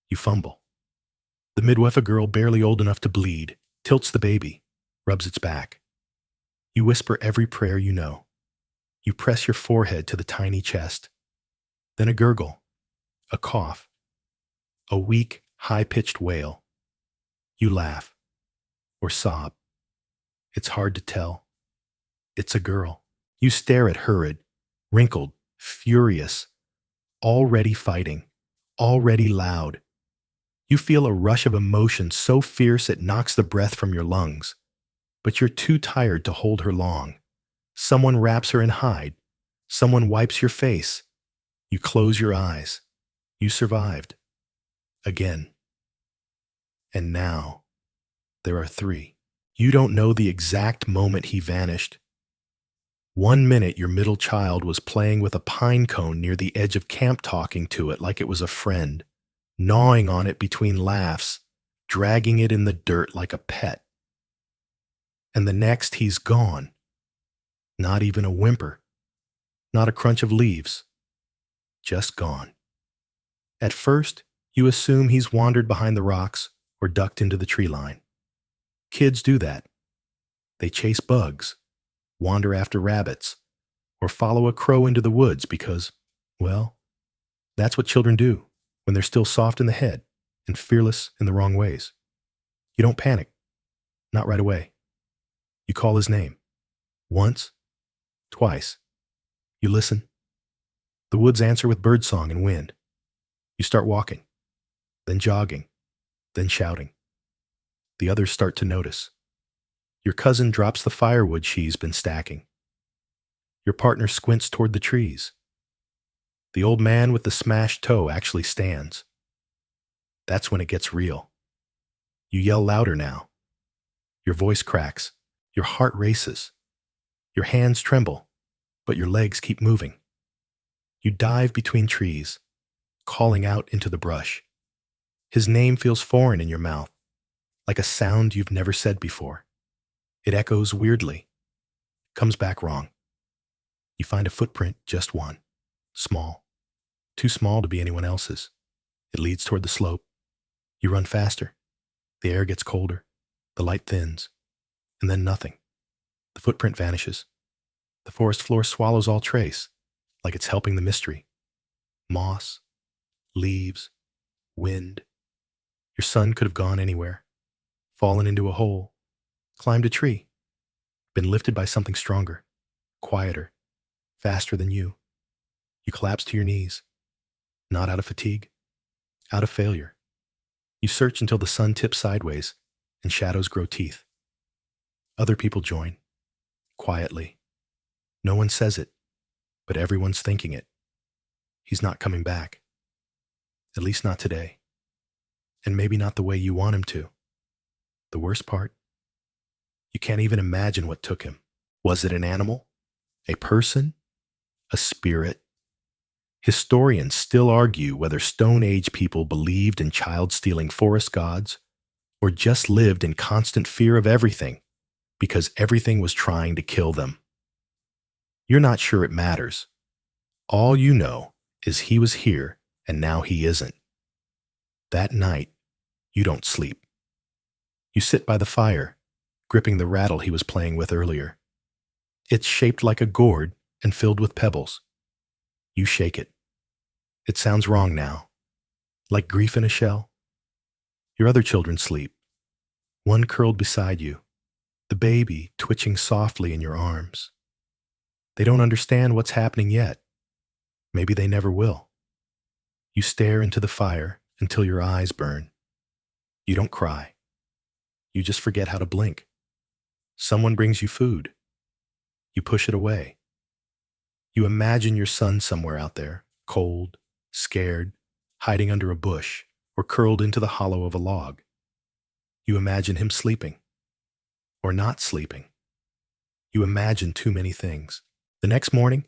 You fumble. The midwife, a girl barely old enough to bleed, tilts the baby, rubs its back. You whisper every prayer you know. You press your forehead to the tiny chest. Then a gurgle, a cough, a weak, high-pitched wail. You laugh, or sob. It's hard to tell. It's a girl. You stare at Hurrid, wrinkled, furious, already fighting, already loud. You feel a rush of emotion so fierce it knocks the breath from your lungs. But you're too tired to hold her long. Someone wraps her in hide. Someone wipes your face. You close your eyes. You survived. Again. And now, there are 3. You don't know the exact moment he vanished. 1 minute your middle child was playing with a pine cone near the edge of camp, talking to it like it was a friend, gnawing on it between laughs, dragging it in the dirt like a pet. And the next he's gone. Not even a whimper. Not a crunch of leaves. Just gone. At first, you assume he's wandered behind the rocks or ducked into the tree line. Kids do that. They chase bugs, wander after rabbits, or follow a crow into the woods because, well, that's what children do when they're still soft in the head and fearless in the wrong ways. You don't panic. Not right away. You call his name. Once, twice. You listen. The woods answer with birdsong and wind. You start walking, then jogging, then shouting. The others start to notice. Your cousin drops the firewood she's been stacking. Your partner squints toward the trees. The old man with the smashed toe actually stands. That's when it gets real. You yell louder now. Your voice cracks. Your heart races. Your hands tremble, but your legs keep moving. You dive between trees, calling out into the brush. His name feels foreign in your mouth, like a sound you've never said before. It echoes weirdly, comes back wrong. You find a footprint, just one, small, too small to be anyone else's. It leads toward the slope. You run faster. The air gets colder. The light thins. And then nothing. The footprint vanishes. The forest floor swallows all trace, like it's helping the mystery. Moss, leaves, wind. Your son could have gone anywhere, fallen into a hole, climbed a tree, been lifted by something stronger, quieter, faster than you. You collapse to your knees, not out of fatigue, out of failure. You search until the sun tips sideways and shadows grow teeth. Other people join, quietly. No one says it, but everyone's thinking it. He's not coming back. At least not today. And maybe not the way you want him to. The worst part? You can't even imagine what took him. Was it an animal? A person? A spirit? Historians still argue whether Stone Age people believed in child-stealing forest gods or just lived in constant fear of everything because everything was trying to kill them. You're not sure it matters. All you know is he was here and now he isn't. That night, you don't sleep. You sit by the fire, gripping the rattle he was playing with earlier. It's shaped like a gourd and filled with pebbles. You shake it. It sounds wrong now, like grief in a shell. Your other children sleep, one curled beside you, the baby twitching softly in your arms. They don't understand what's happening yet. Maybe they never will. You stare into the fire until your eyes burn. You don't cry. You just forget how to blink. Someone brings you food. You push it away. You imagine your son somewhere out there, cold, scared, hiding under a bush, or curled into the hollow of a log. You imagine him sleeping, or not sleeping. You imagine too many things. The next morning,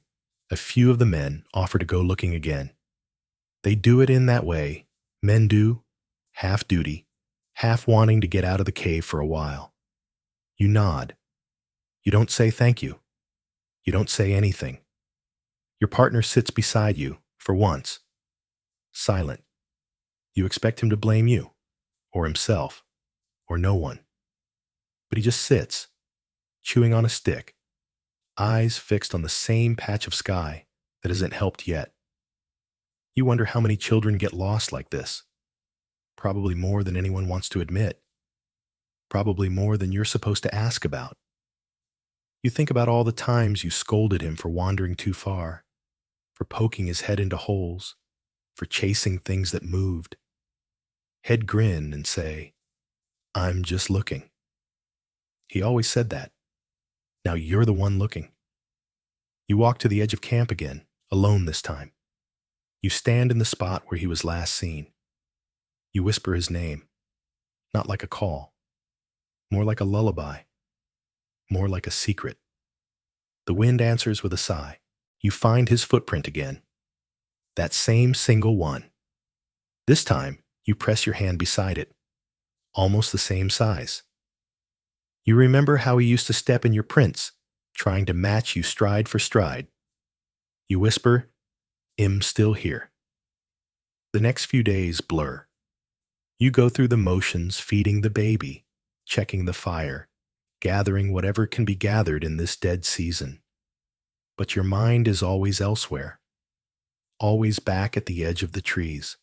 a few of the men offer to go looking again. They do it in that way men do, half duty, half wanting to get out of the cave for a while. You nod. You don't say thank you. You don't say anything. Your partner sits beside you, for once, silent. You expect him to blame you, or himself, or no one. But he just sits, chewing on a stick, eyes fixed on the same patch of sky that hasn't helped yet. You wonder how many children get lost like this. Probably more than anyone wants to admit. Probably more than you're supposed to ask about. You think about all the times you scolded him for wandering too far, for poking his head into holes, for chasing things that moved. He'd grin and say, "I'm just looking." He always said that. Now you're the one looking. You walk to the edge of camp again, alone this time. You stand in the spot where he was last seen. You whisper his name, not like a call, more like a lullaby, more like a secret. The wind answers with a sigh. You find his footprint again, that same single one. This time, you press your hand beside it, almost the same size. You remember how he used to step in your prints, trying to match you stride for stride. You whisper, "I'm still here." The next few days blur. You go through the motions feeding the baby, checking the fire, gathering whatever can be gathered in this dead season. But your mind is always elsewhere, always back at the edge of the trees.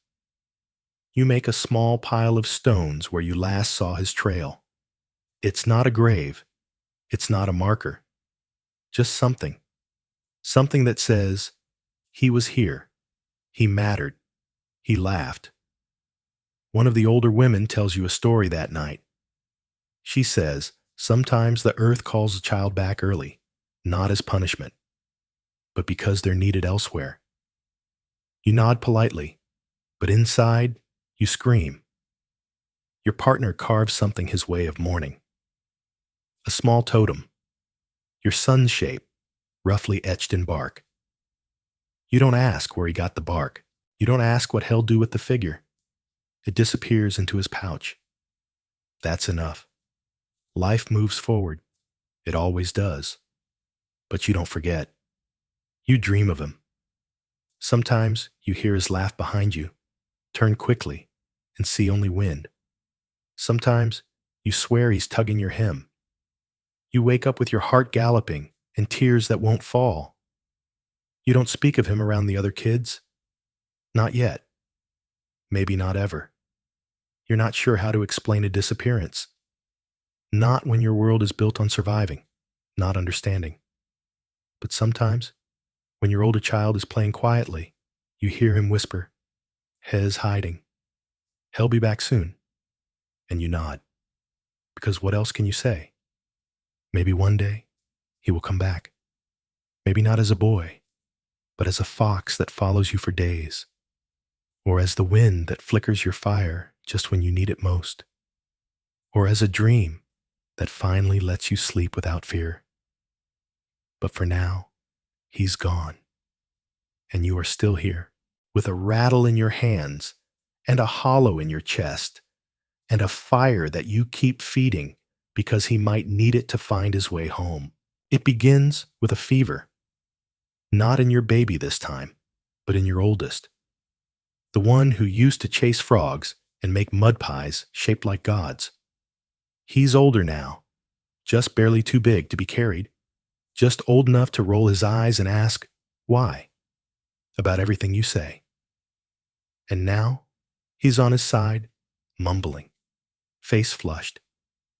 You make a small pile of stones where you last saw his trail. It's not a grave. It's not a marker. Just something. Something that says, he was here. He mattered. He laughed. One of the older women tells you a story that night. She says, sometimes the earth calls a child back early, not as punishment, but because they're needed elsewhere. You nod politely, but inside, you scream. Your partner carves something his way of mourning. A small totem, your son's shape, roughly etched in bark. You don't ask where he got the bark. You don't ask what he'll do with the figure. It disappears into his pouch. That's enough. Life moves forward. It always does. But you don't forget. You dream of him. Sometimes you hear his laugh behind you, turn quickly, and see only wind. Sometimes you swear he's tugging your hem. You wake up with your heart galloping and tears that won't fall. You don't speak of him around the other kids. Not yet. Maybe not ever. You're not sure how to explain a disappearance. Not when your world is built on surviving, not understanding. But sometimes, when your older child is playing quietly, you hear him whisper, "Hez hiding. He'll be back soon." And you nod. Because what else can you say? Maybe one day, he will come back. Maybe not as a boy, but as a fox that follows you for days. Or as the wind that flickers your fire just when you need it most. Or as a dream that finally lets you sleep without fear. But for now, he's gone. And you are still here, with a rattle in your hands, and a hollow in your chest, and a fire that you keep feeding because he might need it to find his way home. It begins with a fever. Not in your baby this time, but in your oldest. The one who used to chase frogs and make mud pies shaped like gods. He's older now, just barely too big to be carried, just old enough to roll his eyes and ask, why? About everything you say. And now, he's on his side, mumbling, face flushed,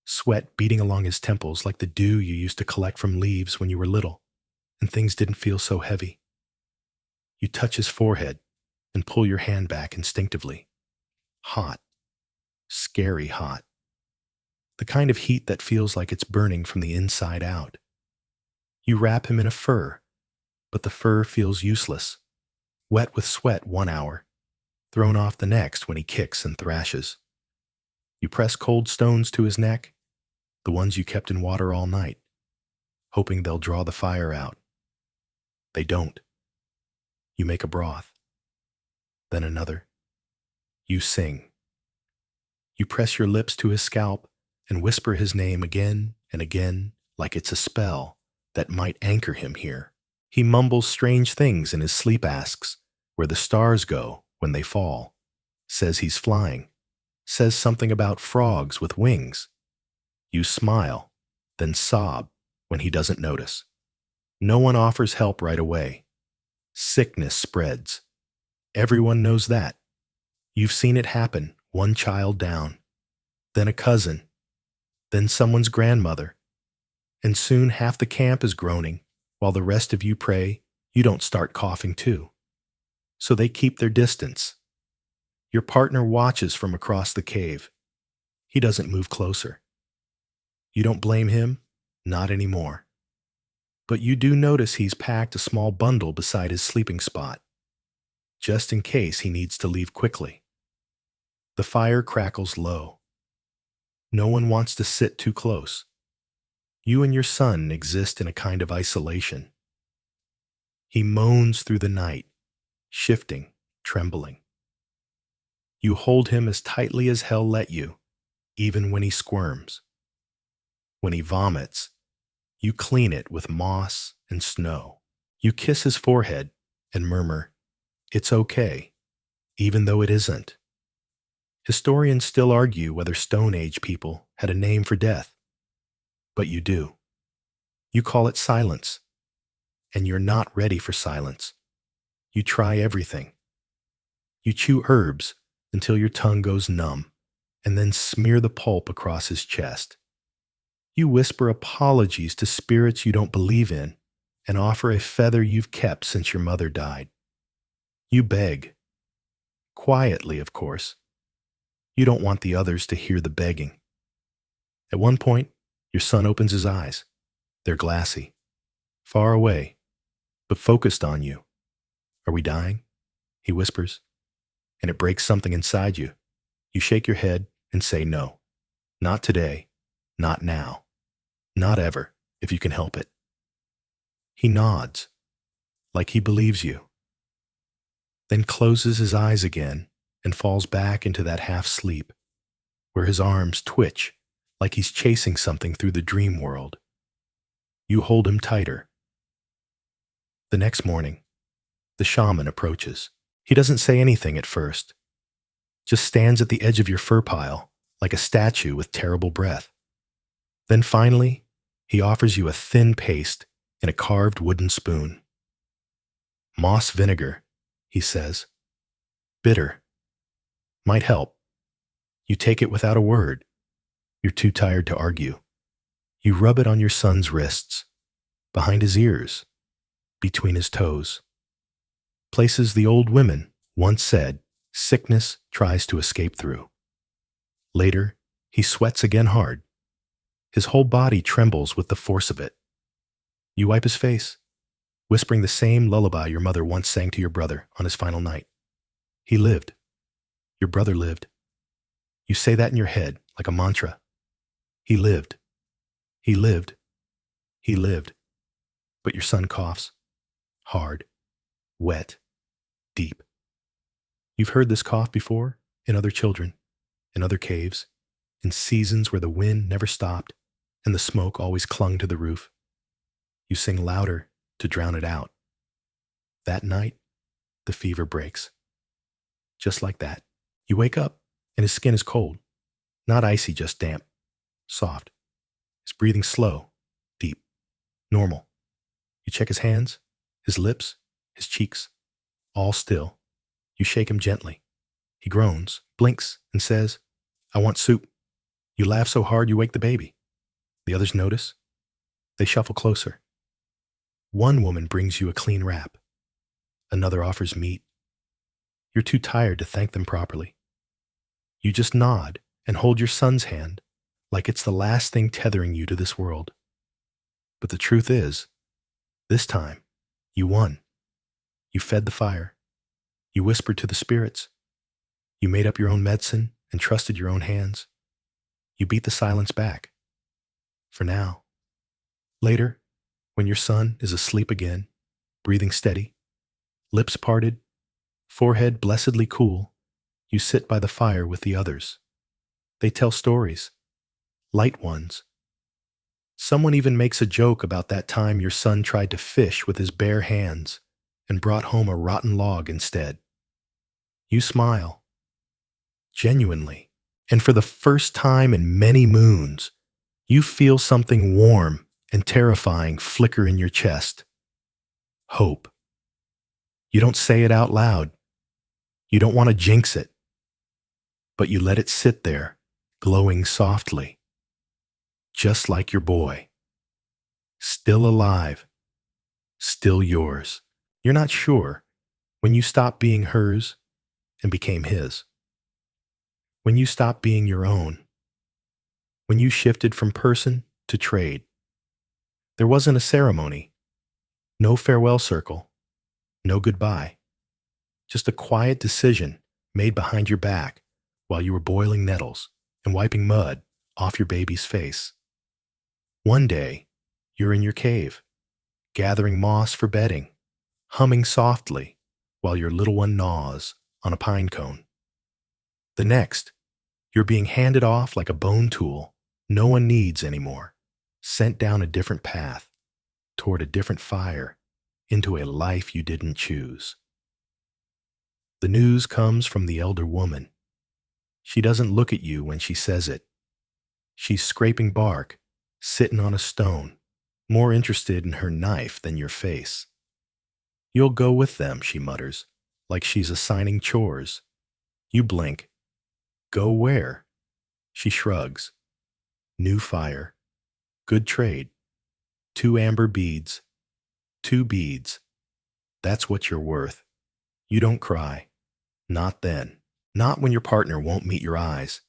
sweat beating along his temples like the dew you used to collect from leaves when you were little, and things didn't feel so heavy. You touch his forehead and pull your hand back instinctively. Hot. Scary hot. The kind of heat that feels like it's burning from the inside out. You wrap him in a fur, but the fur feels useless. Wet with sweat 1 hour, thrown off the next when he kicks and thrashes. You press cold stones to his neck, the ones you kept in water all night, hoping they'll draw the fire out. They don't. You make a broth. Then another. You sing. You press your lips to his scalp and whisper his name again and again like it's a spell that might anchor him here. He mumbles strange things in his sleep, asks where the stars go when they fall, says he's flying, says something about frogs with wings. You smile, then sob when he doesn't notice. No one offers help right away. Sickness spreads. Everyone knows that. You've seen it happen, one child down, then a cousin, then someone's grandmother, and soon half the camp is groaning while the rest of you pray you don't start coughing too. So they keep their distance. Your partner watches from across the cave. He doesn't move closer. You don't blame him, not anymore. But you do notice he's packed a small bundle beside his sleeping spot, just in case he needs to leave quickly. The fire crackles low. No one wants to sit too close. You and your son exist in a kind of isolation. He moans through the night, shifting, trembling. You hold him as tightly as hell let you, even when he squirms. When he vomits, you clean it with moss and snow. You kiss his forehead and murmur, "It's okay," even though it isn't. Historians still argue whether Stone Age people had a name for death. But you do. You call it silence. And you're not ready for silence. You try everything. You chew herbs until your tongue goes numb, and then smear the pulp across his chest. You whisper apologies to spirits you don't believe in, and offer a feather you've kept since your mother died. You beg. Quietly, of course. You don't want the others to hear the begging. At one point, your son opens his eyes. They're glassy, far away, but focused on you. "Are we dying?" he whispers, and it breaks something inside you. You shake your head and say no. Not today. Not now. Not ever, if you can help it. He nods, like he believes you, then closes his eyes again and falls back into that half-sleep, where his arms twitch like he's chasing something through the dream world. You hold him tighter. The next morning, the shaman approaches. He doesn't say anything at first, just stands at the edge of your fur pile like a statue with terrible breath. Then finally, he offers you a thin paste in a carved wooden spoon. Moss vinegar, he says. Bitter. Might help. You take it without a word. You're too tired to argue. You rub it on your son's wrists, behind his ears, between his toes. Places the old women once said sickness tries to escape through. Later, he sweats again hard. His whole body trembles with the force of it. You wipe his face, whispering the same lullaby your mother once sang to your brother on his final night. He lived. Your brother lived. You say that in your head like a mantra. He lived. He lived. He lived. But your son coughs. Hard. Wet. Deep. You've heard this cough before in other children, in other caves, in seasons where the wind never stopped and the smoke always clung to the roof. You sing louder to drown it out. That night, the fever breaks. Just like that. You wake up and his skin is cold. Not icy, just damp. Soft. His breathing slow, deep, normal. You check his hands, his lips, his cheeks, all still. You shake him gently. He groans, blinks, and says, "I want soup." You laugh so hard you wake the baby. The others notice. They shuffle closer. One woman brings you a clean wrap. Another offers meat. You're too tired to thank them properly. You just nod and hold your son's hand like it's the last thing tethering you to this world. But the truth is, this time, you won. You fed the fire. You whispered to the spirits. You made up your own medicine and trusted your own hands. You beat the silence back. For now. Later, when your son is asleep again, breathing steady, lips parted, forehead blessedly cool, you sit by the fire with the others. They tell stories, light ones. Someone even makes a joke about that time your son tried to fish with his bare hands and brought home a rotten log instead. You smile. Genuinely, and for the first time in many moons, you feel something warm and terrifying flicker in your chest. Hope. You don't say it out loud. You don't want to jinx it. But you let it sit there, glowing softly. Just like your boy. Still alive. Still yours. You're not sure when you stopped being hers and became his. When you stopped being your own. When you shifted from person to trade. There wasn't a ceremony. No farewell circle. No goodbye. Just a quiet decision made behind your back while you were boiling nettles and wiping mud off your baby's face. One day, you're in your cave, gathering moss for bedding, humming softly while your little one gnaws on a pine cone. The next, you're being handed off like a bone tool no one needs anymore, sent down a different path, toward a different fire, into a life you didn't choose. The news comes from the elder woman. She doesn't look at you when she says it. She's scraping bark, sitting on a stone, more interested in her knife than your face. You'll go with them, she mutters, like she's assigning chores. You blink. Go where? She shrugs. New fire. Good trade. 2 amber beads. 2 beads. That's what you're worth. You don't cry. Not then. Not when your partner won't meet your eyes.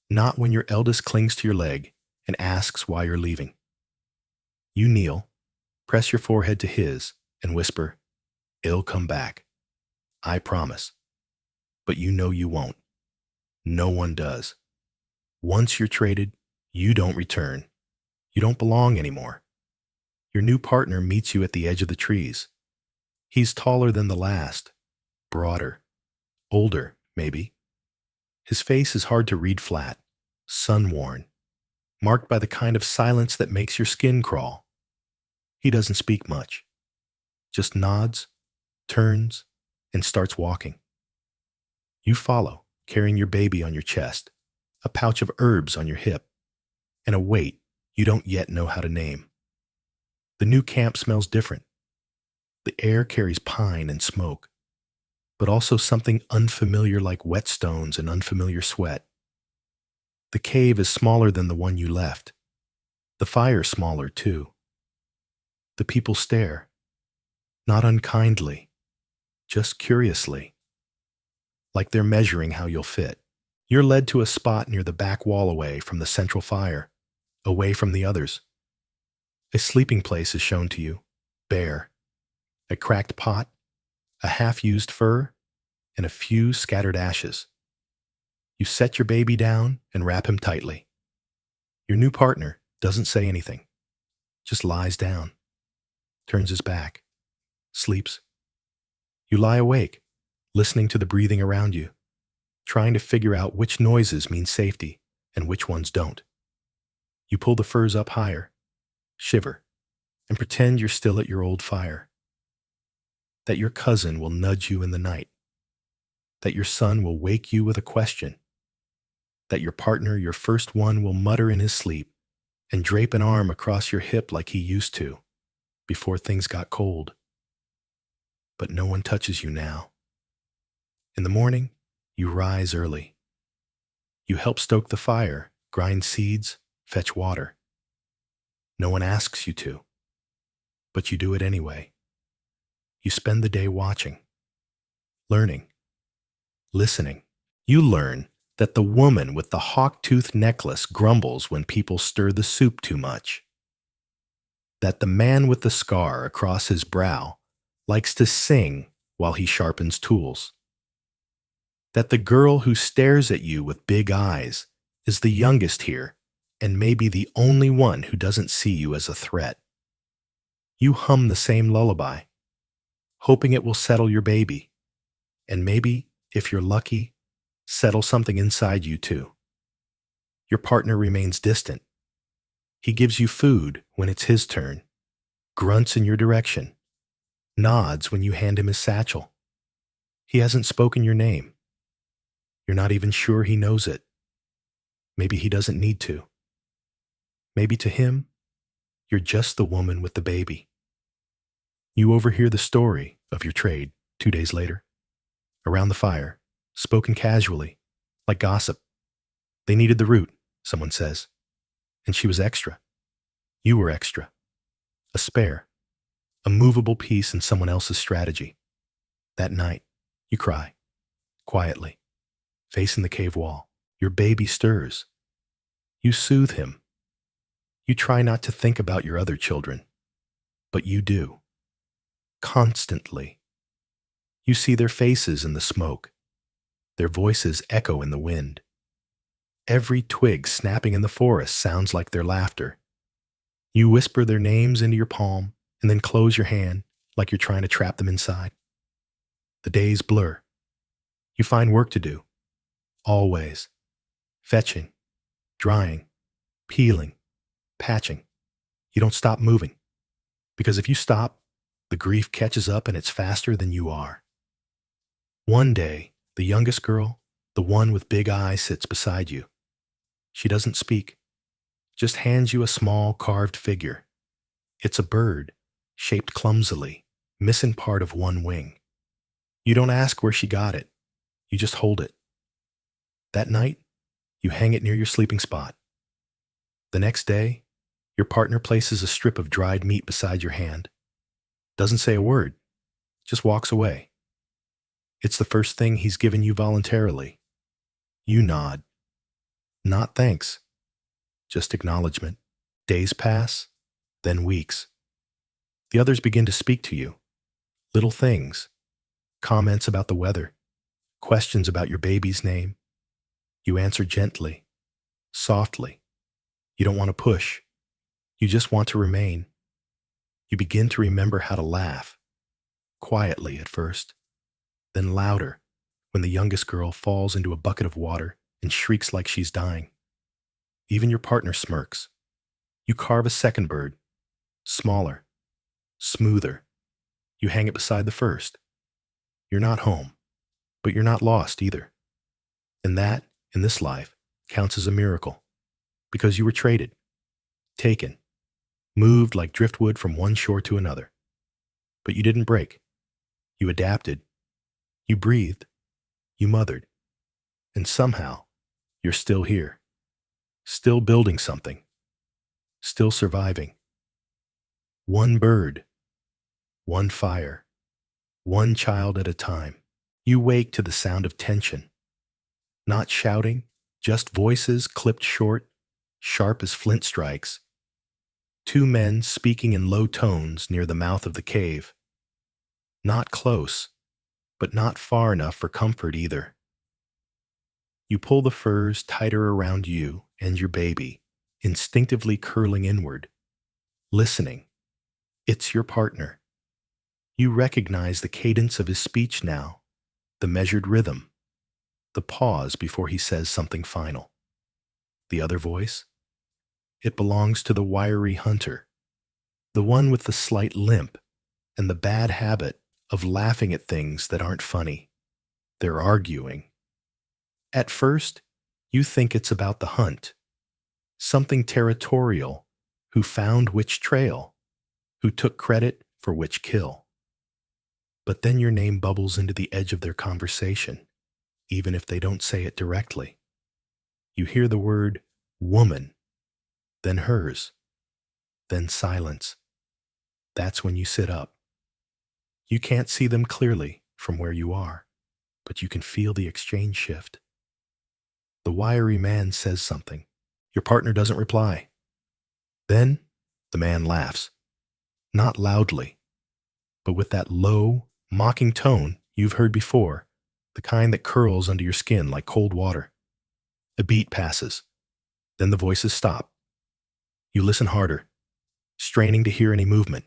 Not when your eldest clings to your leg and asks why you're leaving. You kneel, press your forehead to his, and whisper, "It'll come back. I promise. But you know you won't. No one does. Once you're traded, you don't return. You don't belong anymore. Your new partner meets you at the edge of the trees. He's taller than the last, broader, older, maybe. His face is hard to read flat, sun-worn, marked by the kind of silence that makes your skin crawl. He doesn't speak much, just nods, turns, and starts walking. You follow, carrying your baby on your chest, a pouch of herbs on your hip, and a weight you don't yet know how to name. The new camp smells different. The air carries pine and smoke, but also something unfamiliar like whetstones and unfamiliar sweat. The cave is smaller than the one you left. The fire smaller, too. The people stare, not unkindly, just curiously, like they're measuring how you'll fit. You're led to a spot near the back wall away from the central fire, away from the others. A sleeping place is shown to you, bare. A cracked pot, a half-used fur, and a few scattered ashes. You set your baby down and wrap him tightly. Your new partner doesn't say anything, just lies down, turns his back, sleeps. You lie awake, listening to the breathing around you, trying to figure out which noises mean safety and which ones don't. You pull the furs up higher, shiver, and pretend you're still at your old fire. That your cousin will nudge you in the night. That your son will wake you with a question. That your partner, your first one, will mutter in his sleep and drape an arm across your hip like he used to, before things got cold. But no one touches you now. In the morning, you rise early. You help stoke the fire, grind seeds, fetch water. No one asks you to, but you do it anyway. You spend the day watching, learning, listening. You learn that the woman with the hawk-tooth necklace grumbles when people stir the soup too much. That the man with the scar across his brow likes to sing while he sharpens tools. That the girl who stares at you with big eyes is the youngest here and maybe the only one who doesn't see you as a threat. You hum the same lullaby, hoping it will settle your baby, and maybe, if you're lucky, settle something inside you too. Your partner remains distant. He gives you food when it's his turn, grunts in your direction, nods when you hand him his satchel. He hasn't spoken your name. You're not even sure he knows it. Maybe he doesn't need to. Maybe to him, you're just the woman with the baby. You overhear the story of your trade 2 days later, around the fire, spoken casually, like gossip. They needed the root, someone says, and she was extra. You were extra. A spare, a movable piece in someone else's strategy. That night, you cry, quietly, facing the cave wall. Your baby stirs. You soothe him. You try not to think about your other children, but you do. Constantly. You see their faces in the smoke. Their voices echo in the wind. Every twig snapping in the forest sounds like their laughter. You whisper their names into your palm and then close your hand like you're trying to trap them inside. The days blur. You find work to do. Always. Fetching, drying, peeling, patching. You don't stop moving. Because if you stop, the grief catches up and it's faster than you are. One day, the youngest girl, the one with big eyes, sits beside you. She doesn't speak, just hands you a small carved figure. It's a bird, shaped clumsily, missing part of one wing. You don't ask where she got it. You just hold it. That night, you hang it near your sleeping spot. The next day, your partner places a strip of dried meat beside your hand. Doesn't say a word, just walks away. It's the first thing he's given you voluntarily. You nod. Not thanks, just acknowledgement. Days pass, then weeks. The others begin to speak to you. Little things, comments about the weather, questions about your baby's name. You answer gently, softly. You don't want to push. You just want to remain. You begin to remember how to laugh, quietly at first, then louder when the youngest girl falls into a bucket of water and shrieks like she's dying. Even your partner smirks. You carve a second bird, smaller, smoother. You hang it beside the first. You're not home, but you're not lost either. And that, in this life, counts as a miracle, because you were traded, taken, moved like driftwood from one shore to another. But you didn't break. You adapted. You breathed. You mothered. And somehow, you're still here, still building something, still surviving. One bird, one fire, one child at a time. You wake to the sound of tension. Not shouting, just voices clipped short, sharp as flint strikes. Two men speaking in low tones near the mouth of the cave. Not close, but not far enough for comfort either. You pull the furs tighter around you and your baby, instinctively curling inward, listening. It's your partner. You recognize the cadence of his speech now, the measured rhythm, the pause before he says something final. The other voice? It belongs to the wiry hunter, the one with the slight limp and the bad habit of laughing at things that aren't funny. They're arguing. At first, you think it's about the hunt, something territorial, who found which trail, who took credit for which kill. But then your name bubbles into the edge of their conversation, even if they don't say it directly. You hear the word woman, then hers, then silence. That's when you sit up. You can't see them clearly from where you are, but you can feel the exchange shift. The wiry man says something. Your partner doesn't reply. Then the man laughs, not loudly, but with that low, mocking tone you've heard before, the kind that curls under your skin like cold water. A beat passes. Then the voices stop. You listen harder, straining to hear any movement.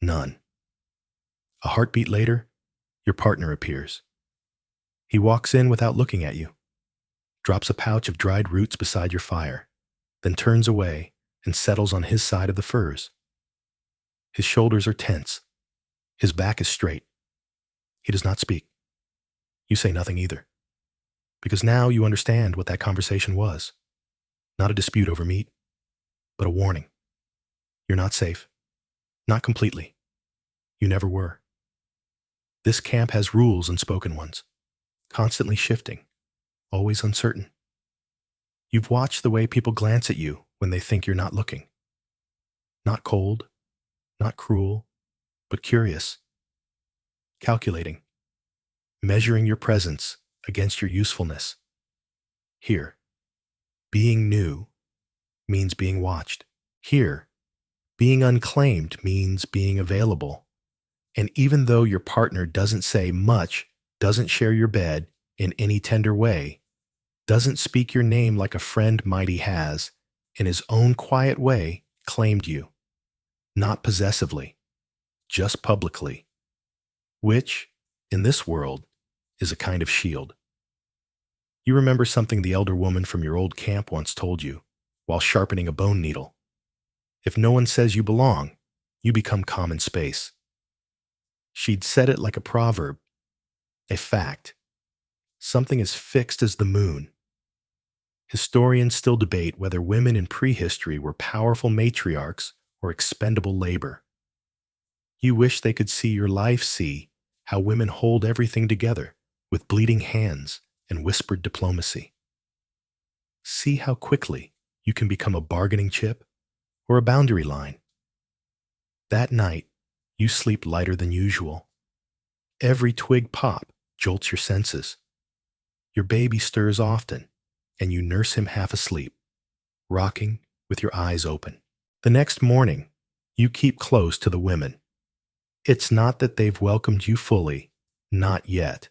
None. A heartbeat later, your partner appears. He walks in without looking at you, drops a pouch of dried roots beside your fire, then turns away and settles on his side of the furs. His shoulders are tense. His back is straight. He does not speak. You say nothing either, because now you understand what that conversation was. Not a dispute over meat, but a warning. You're not safe. Not completely. You never were. This camp has rules, unspoken ones, constantly shifting, always uncertain. You've watched the way people glance at you when they think you're not looking. Not cold, not cruel, but curious. Calculating. Measuring your presence against your usefulness. Here, being new means being watched. Here, being unclaimed means being available. And even though your partner doesn't say much, doesn't share your bed in any tender way, doesn't speak your name like a friend might he has, in his own quiet way, claimed you. Not possessively, just publicly. Which, in this world, is a kind of shield. You remember something the elder woman from your old camp once told you, while sharpening a bone needle. If no one says you belong, you become common space. She'd said it like a proverb, a fact, something as fixed as the moon. Historians still debate whether women in prehistory were powerful matriarchs or expendable labor. You wish they could see your life, see how women hold everything together with bleeding hands and whispered diplomacy. See how quickly you can become a bargaining chip or a boundary line. That night, you sleep lighter than usual. Every twig pop jolts your senses. Your baby stirs often, and you nurse him half asleep, rocking with your eyes open. The next morning, you keep close to the women. It's not that they've welcomed you fully, Not yet.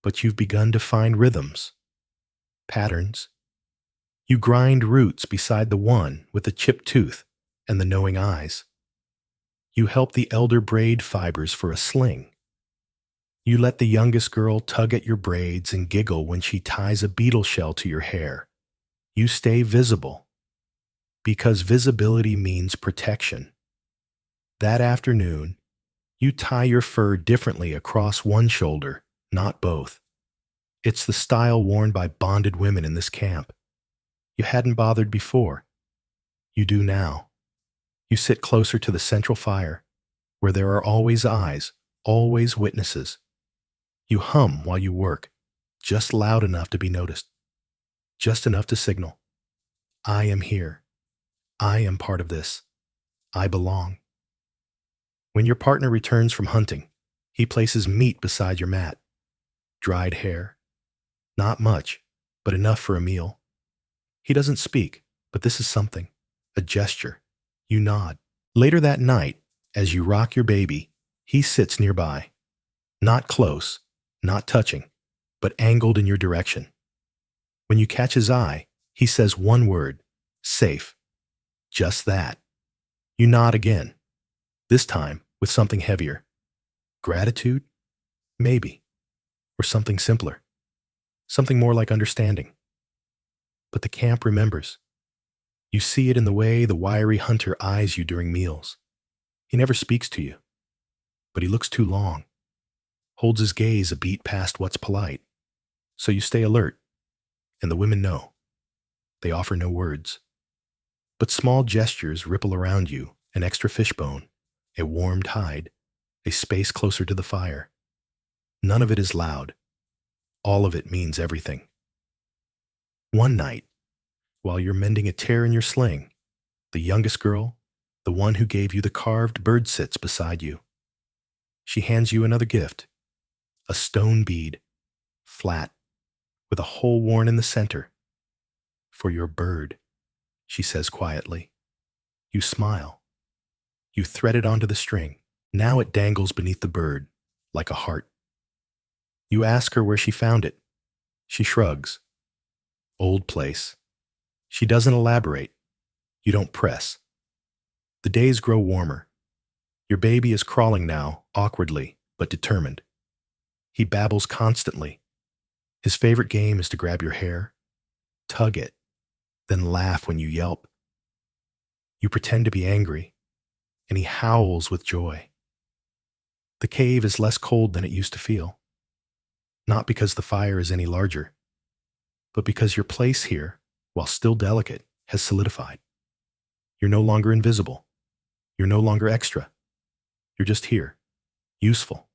But you've begun to find rhythms, patterns. You grind roots beside the one with the chipped tooth and the knowing eyes. You help the elder braid fibers for a sling. You let the youngest girl tug at your braids and giggle when she ties a beetle shell to your hair. You stay visible, because visibility means protection. That afternoon, you tie your fur differently across one shoulder, not both. It's the style worn by bonded women in this camp. You hadn't bothered before. You do now. You sit closer to the central fire, where there are always eyes, always witnesses. You hum while you work, just loud enough to be noticed, just enough to signal, I am here. I am part of this. I belong. When your partner returns from hunting, he places meat beside your mat. Dried hair. Not much, but enough for a meal. He doesn't speak, but this is something. A gesture. You nod. Later that night, as you rock your baby, he sits nearby. Not close, not touching, but angled in your direction. When you catch his eye, he says one word, safe. Just that. You nod again, this time with something heavier. Gratitude? Maybe. Or something simpler. Something more like understanding. But the camp remembers. You see it in the way the wiry hunter eyes you during meals. He never speaks to you, but he looks too long, holds his gaze a beat past what's polite. So you stay alert, and the women know. They offer no words. But small gestures ripple around you, an extra fishbone, a warmed hide, a space closer to the fire. None of it is loud. All of it means everything. One night, while you're mending a tear in your sling, the youngest girl, the one who gave you the carved bird, sits beside you. She hands you another gift, a stone bead, flat, with a hole worn in the center. For your bird, she says quietly. You smile. You thread it onto the string. Now it dangles beneath the bird, like a heart. You ask her where she found it. She shrugs. Old place. She doesn't elaborate. You don't press. The days grow warmer. Your baby is crawling now, awkwardly, but determined. He babbles constantly. His favorite game is to grab your hair, tug it, then laugh when you yelp. You pretend to be angry, and he howls with joy. The cave is less cold than it used to feel. Not because the fire is any larger, but because your place here, while still delicate, has solidified. You're no longer invisible. You're no longer extra. You're just here, useful,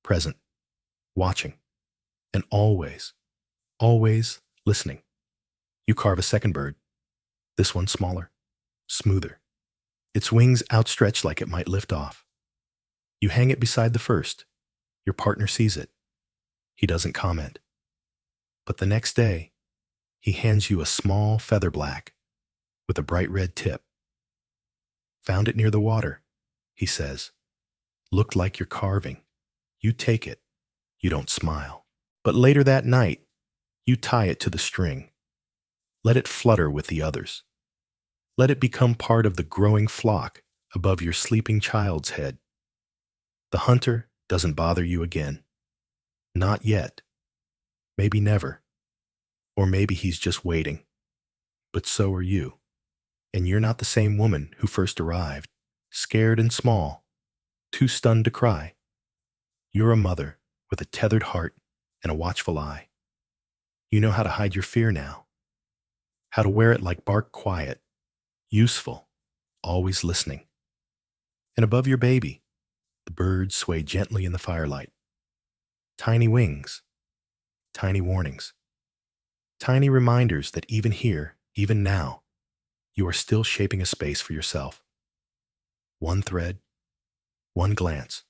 present, watching, and always, always listening. You carve a second bird, this one smaller, smoother, its wings outstretched like it might lift off. You hang it beside the first. Your partner sees it. He doesn't comment. But the next day, he hands you a small feather black with a bright red tip. Found it near the water, he says. Looked like you're carving. You take it. You don't smile. But later that night, you tie it to the string. Let it flutter with the others. Let it become part of the growing flock above your sleeping child's head. The hunter doesn't bother you again. Not yet. Maybe never. Or maybe he's just waiting. But so are you. And you're not the same woman who first arrived, scared and small, too stunned to cry. You're a mother with a tethered heart and a watchful eye. You know how to hide your fear now, how to wear it like bark quiet, useful, always listening. And above your baby, the birds sway gently in the firelight. Tiny wings, tiny warnings, tiny reminders that even here, even now, you are still shaping a space for yourself. One thread, one glance,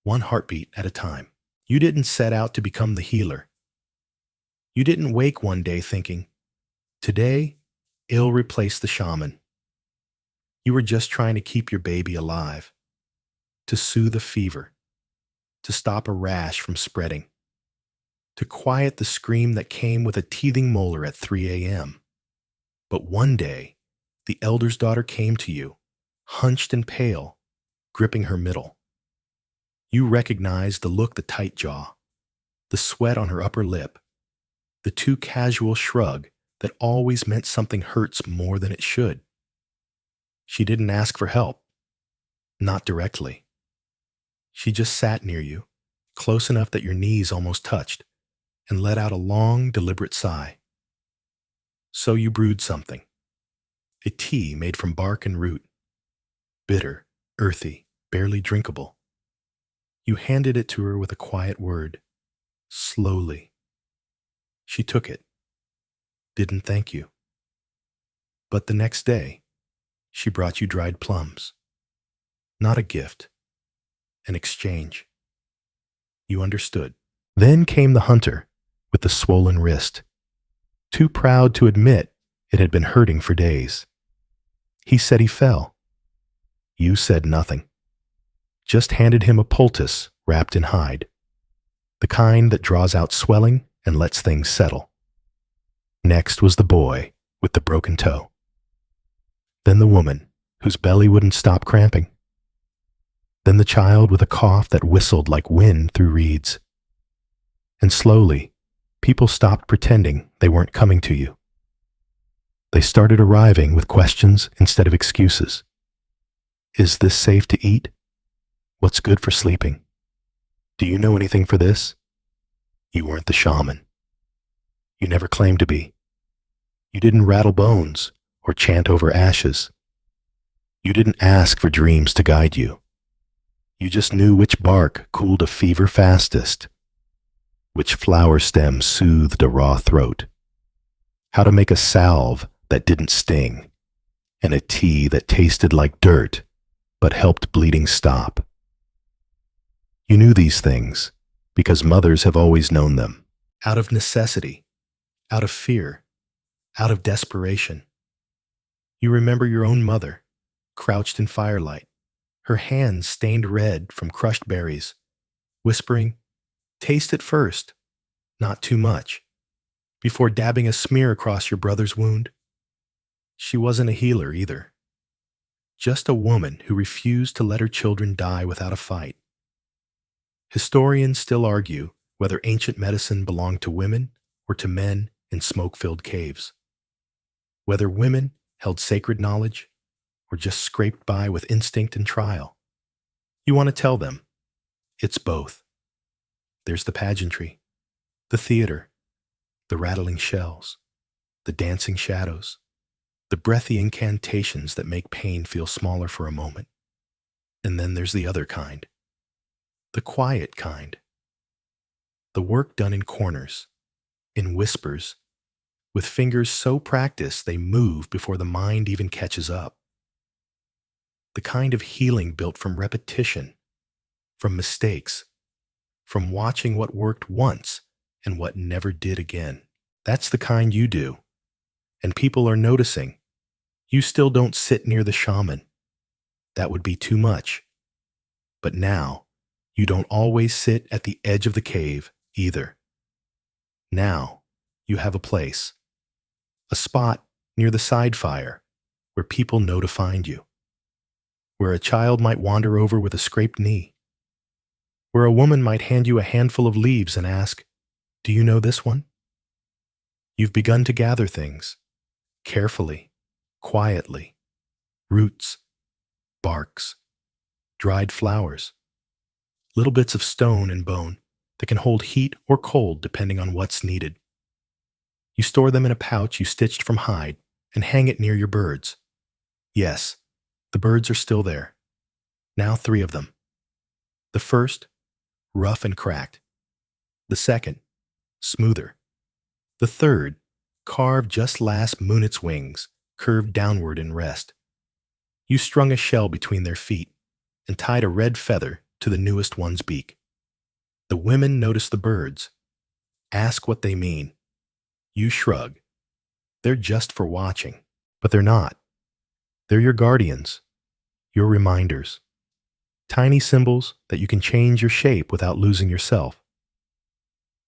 one heartbeat at a time. You didn't set out to become the healer. You didn't wake one day thinking, today, I'll replace the shaman. You were just trying to keep your baby alive, to soothe a fever, to stop a rash from spreading, to quiet the scream that came with a teething molar at 3 a.m. But one day, the elder's daughter came to you, hunched and pale, gripping her middle. You recognized the look, the tight jaw, the sweat on her upper lip, the too casual shrug that always meant something hurts more than it should. She didn't ask for help, not directly. She just sat near you, close enough that your knees almost touched, and let out a long, deliberate sigh. So you brewed something, a tea made from bark and root, bitter, earthy, barely drinkable. You handed it to her with a quiet word, slowly. She took it, didn't thank you. But the next day, she brought you dried plums. Not a gift, an exchange. You understood. Then came the hunter with the swollen wrist, too proud to admit it had been hurting for days. He said he fell. You said nothing, just handed him a poultice wrapped in hide, the kind that draws out swelling and lets things settle. Next was the boy with the broken toe. Then the woman whose belly wouldn't stop cramping. Then the child with a cough that whistled like wind through reeds. And slowly, people stopped pretending they weren't coming to you. They started arriving with questions instead of excuses. Is this safe to eat? What's good for sleeping? Do you know anything for this? You weren't the shaman. You never claimed to be. You didn't rattle bones or chant over ashes. You didn't ask for dreams to guide you. You just knew which bark cooled a fever fastest, which flower stem soothed a raw throat, how to make a salve that didn't sting, and a tea that tasted like dirt but helped bleeding stop. You knew these things because mothers have always known them, out of necessity, out of fear, out of desperation. You remember your own mother, crouched in firelight, her hands stained red from crushed berries, whispering, "Taste it first, not too much," before dabbing a smear across your brother's wound. She wasn't a healer either, just a woman who refused to let her children die without a fight. Historians still argue whether ancient medicine belonged to women or to men in smoke-filled caves, whether women held sacred knowledge or just scraped by with instinct and trial. You want to tell them, it's both. There's the pageantry, the theater, the rattling shells, the dancing shadows, the breathy incantations that make pain feel smaller for a moment. And then there's the other kind, the quiet kind, the work done in corners, in whispers, with fingers so practiced they move before the mind even catches up. The kind of healing built from repetition, from mistakes, from watching what worked once and what never did again. That's the kind you do. And people are noticing. You still don't sit near the shaman. That would be too much. But now, you don't always sit at the edge of the cave either. Now, you have a place, a spot near the side fire where people know to find you, where a child might wander over with a scraped knee, where a woman might hand you a handful of leaves and ask, "Do you know this one?" You've begun to gather things, carefully, quietly, roots, barks, dried flowers, little bits of stone and bone that can hold heat or cold depending on what's needed. You store them in a pouch you stitched from hide and hang it near your birds. Yes, the birds are still there. Now 3 of them. The first, rough and cracked. The second, smoother. The third, carved just last moon its wings, curved downward in rest. You strung a shell between their feet and tied a red feather to the newest one's beak. The women notice the birds, ask what they mean. You shrug. They're just for watching, but they're not. They're your guardians, your reminders. Tiny symbols that you can change your shape without losing yourself.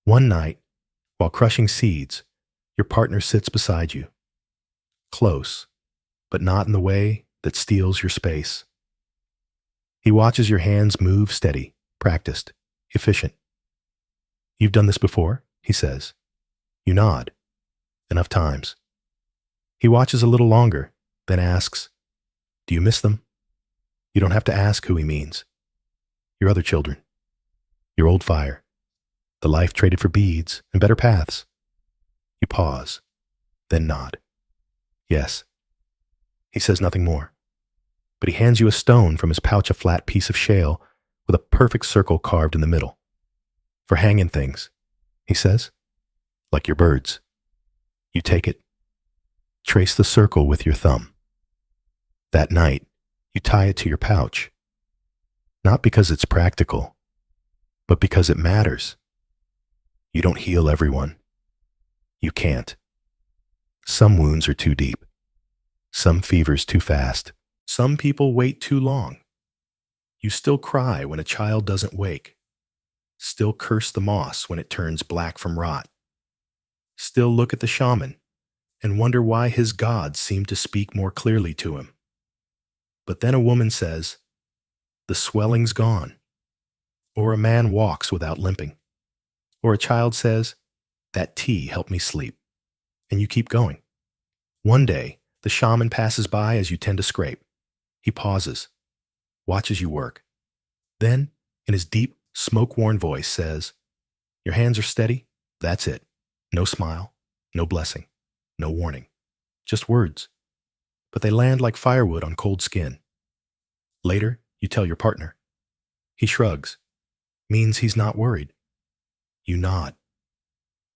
One night, while crushing seeds, your partner sits beside you, close, but not in the way that steals your space. He watches your hands move steady, practiced, efficient. "You've done this before?" he says. You nod. "Enough times." He watches a little longer, then asks, "Do you miss them?" You don't have to ask who he means. Your other children. Your old fire. The life traded for beads and better paths. You pause, then nod. Yes. He says nothing more, but he hands you a stone from his pouch, a flat piece of shale with a perfect circle carved in the middle. "For hanging things," he says, "like your birds." You take it. Trace the circle with your thumb. That night, you tie it to your pouch, not because it's practical, but because it matters. You don't heal everyone. You can't. Some wounds are too deep. Some fevers too fast. Some people wait too long. You still cry when a child doesn't wake. Still curse the moss when it turns black from rot. Still look at the shaman and wonder why his gods seem to speak more clearly to him. But then a woman says, "The swelling's gone." Or a man walks without limping. Or a child says, "That tea helped me sleep." And you keep going. One day, the shaman passes by as you tend to scrape. He pauses, watches you work. Then, in his deep, smoke-worn voice, says, "Your hands are steady? That's it. No smile, no blessing, no warning. Just words. But they land like firewood on cold skin." Later, you tell your partner. He shrugs. Means he's not worried. You nod.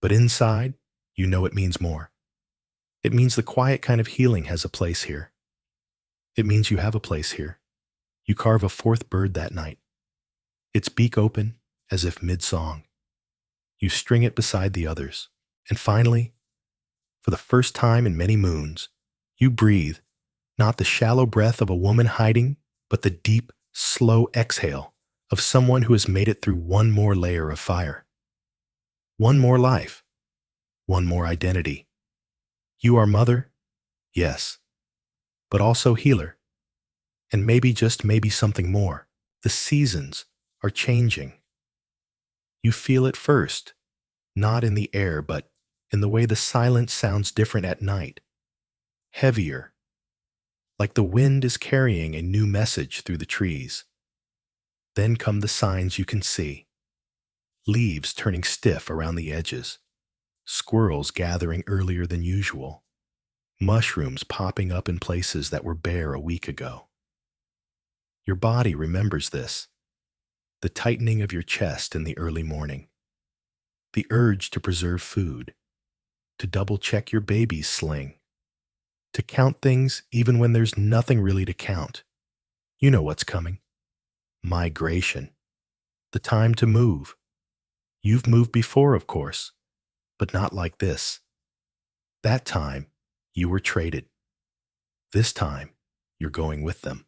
But inside, you know it means more. It means the quiet kind of healing has a place here. It means you have a place here. You carve a fourth bird that night. Its beak open, as if mid-song. You string it beside the others. And finally, for the first time in many moons, you breathe, not the shallow breath of a woman hiding, but the deep, slow exhale of someone who has made it through one more layer of fire. One more life. One more identity. You are mother, yes, but also healer. And maybe, just maybe, something more. The seasons are changing. You feel it first, not in the air, but in the way the silence sounds different at night. Heavier, like the wind is carrying a new message through the trees. Then come the signs you can see. Leaves turning stiff around the edges. Squirrels gathering earlier than usual. Mushrooms popping up in places that were bare a week ago. Your body remembers this. The tightening of your chest in the early morning. The urge to preserve food. To double-check your baby's sling. To count things even when there's nothing really to count. You know what's coming. Migration. The time to move. You've moved before, of course, but not like this. That time, you were traded. This time, you're going with them.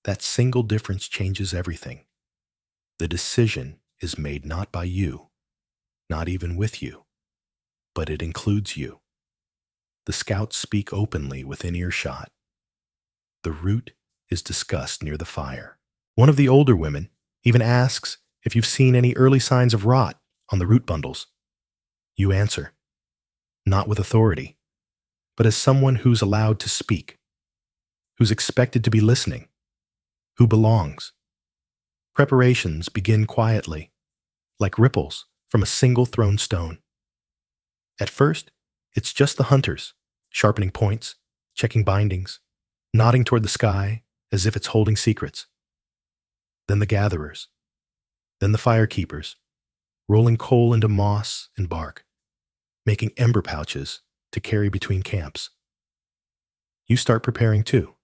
That single difference changes everything. The decision is made not by you, not even with you, but it includes you. The scouts speak openly within earshot. The route is discussed near the fire. One of the older women even asks if you've seen any early signs of rot on the root bundles. You answer, not with authority, but as someone who's allowed to speak, who's expected to be listening, who belongs. Preparations begin quietly, like ripples from a single thrown stone. At first, it's just the hunters, sharpening points, checking bindings, nodding toward the sky as if it's holding secrets. Then the gatherers. Then the firekeepers, rolling coal into moss and bark, making ember pouches to carry between camps. You start preparing too.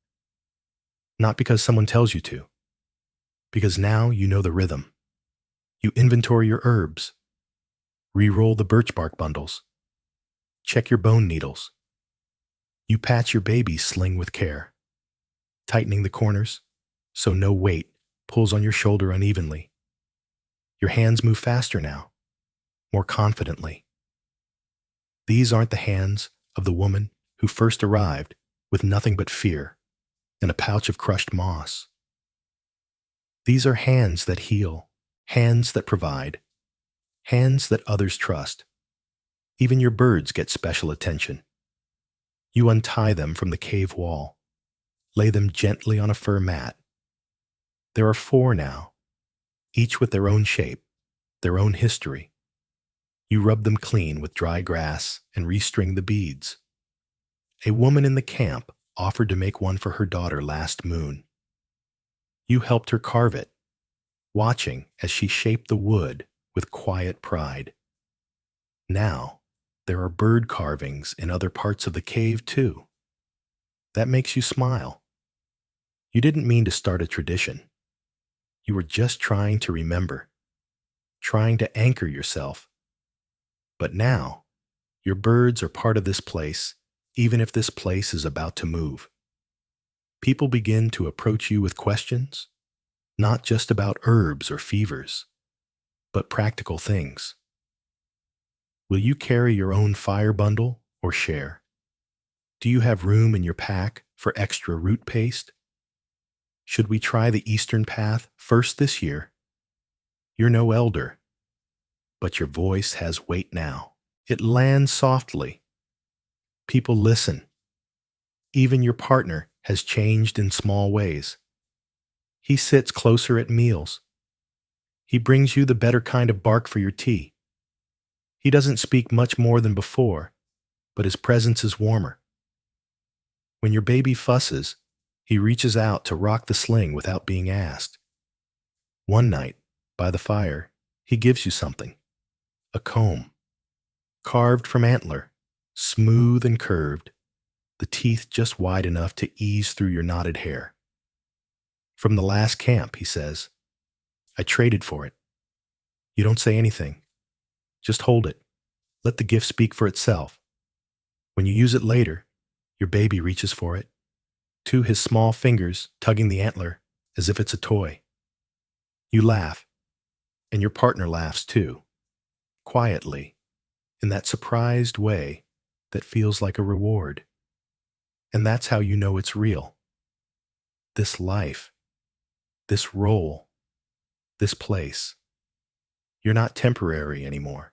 Not because someone tells you to, because now you know the rhythm. You inventory your herbs, re-roll the birch bark bundles, check your bone needles. You patch your baby's sling with care, tightening the corners so no weight pulls on your shoulder unevenly. Your hands move faster now, more confidently. These aren't the hands of the woman who first arrived with nothing but fear and a pouch of crushed moss. These are hands that heal, hands that provide, hands that others trust. Even your birds get special attention. You untie them from the cave wall, lay them gently on a fur mat. There are 4 now, each with their own shape, their own history. You rub them clean with dry grass and restring the beads. A woman in the camp offered to make one for her daughter last moon. You helped her carve it, watching as she shaped the wood with quiet pride. Now, there are bird carvings in other parts of the cave too. That makes you smile. You didn't mean to start a tradition. You were just trying to remember, trying to anchor yourself. But now, your birds are part of this place, even if this place is about to move. People begin to approach you with questions, not just about herbs or fevers, but practical things. Will you carry your own fire bundle or share? Do you have room in your pack for extra root paste? Should we try the Eastern Path first this year? You're no elder, but your voice has weight now. It lands softly. People listen. Even your partner has changed in small ways. He sits closer at meals. He brings you the better kind of bark for your tea. He doesn't speak much more than before, but his presence is warmer. When your baby fusses, he reaches out to rock the sling without being asked. One night, by the fire, he gives you something. A comb, carved from antler, smooth and curved, the teeth just wide enough to ease through your knotted hair. From the last camp, he says, I traded for it. You don't say anything. Just hold it. Let the gift speak for itself. When you use it later, your baby reaches for it, his small fingers tugging the antler as if it's a toy. You laugh, and your partner laughs too, quietly, in that surprised way that feels like a reward. And that's how you know it's real. This life, this role, this place. You're not temporary anymore.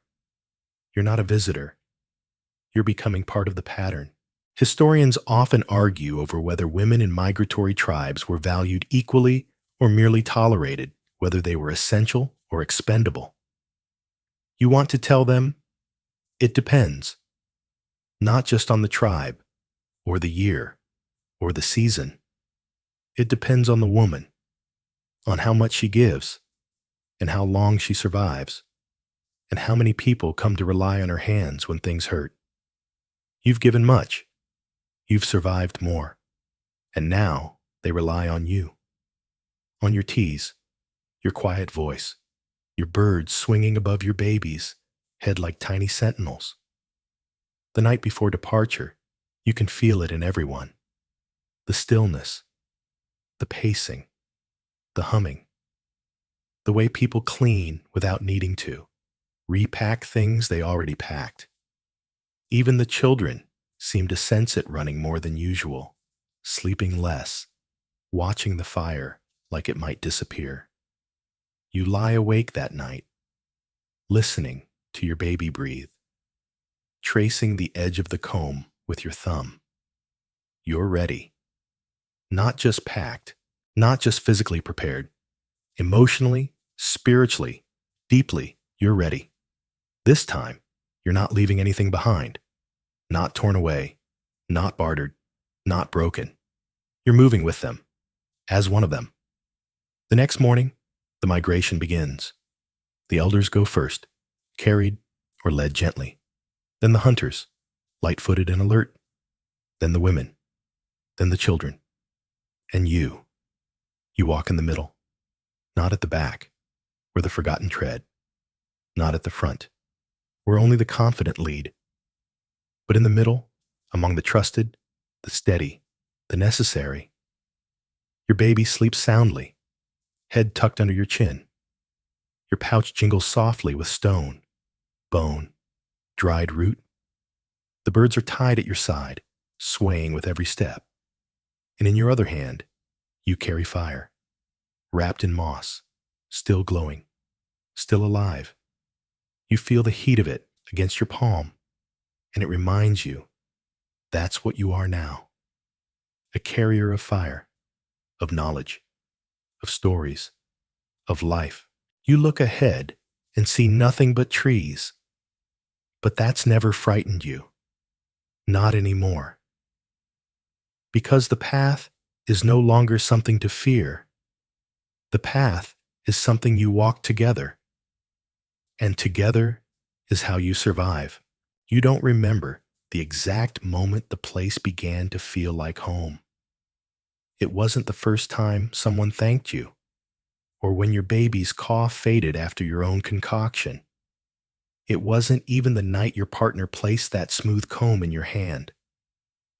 You're not a visitor. You're becoming part of the pattern. Historians often argue over whether women in migratory tribes were valued equally or merely tolerated, whether they were essential or expendable. You want to tell them, it depends, not just on the tribe, or the year, or the season. It depends on the woman, on how much she gives, and how long she survives, and how many people come to rely on her hands when things hurt. You've given much. You've survived more. And now they rely on you. On your teas, your quiet voice, your birds swinging above your baby's head like tiny sentinels. The night before departure, you can feel it in everyone. The stillness, the pacing, the humming, the way people clean without needing to, repack things they already packed. Even the children seem to sense it running more than usual, sleeping less, watching the fire like it might disappear. You lie awake that night, listening to your baby breathe, tracing the edge of the comb with your thumb. You're ready. Not just packed, not just physically prepared. Emotionally, spiritually, deeply, you're ready. This time, you're not leaving anything behind. Not torn away, not bartered, not broken. You're moving with them, as one of them. The next morning, the migration begins. The elders go first, carried or led gently. Then the hunters, light-footed and alert. Then the women. Then the children. And you. You walk in the middle. Not at the back, where the forgotten tread. Not at the front, where only the confident lead. But in the middle, among the trusted, the steady, the necessary. Your baby sleeps soundly, head tucked under your chin. Your pouch jingles softly with stone, bone, dried root. The birds are tied at your side, swaying with every step. And in your other hand, you carry fire, wrapped in moss, still glowing, still alive. You feel the heat of it against your palm, and it reminds you that's what you are now. A carrier of fire, of knowledge, of stories, of life. You look ahead and see nothing but trees. But that's never frightened you. Not anymore. Because the path is no longer something to fear. The path is something you walk together. And together is how you survive. You don't remember the exact moment the place began to feel like home. It wasn't the first time someone thanked you, or when your baby's cough faded after your own concoction. It wasn't even the night your partner placed that smooth comb in your hand.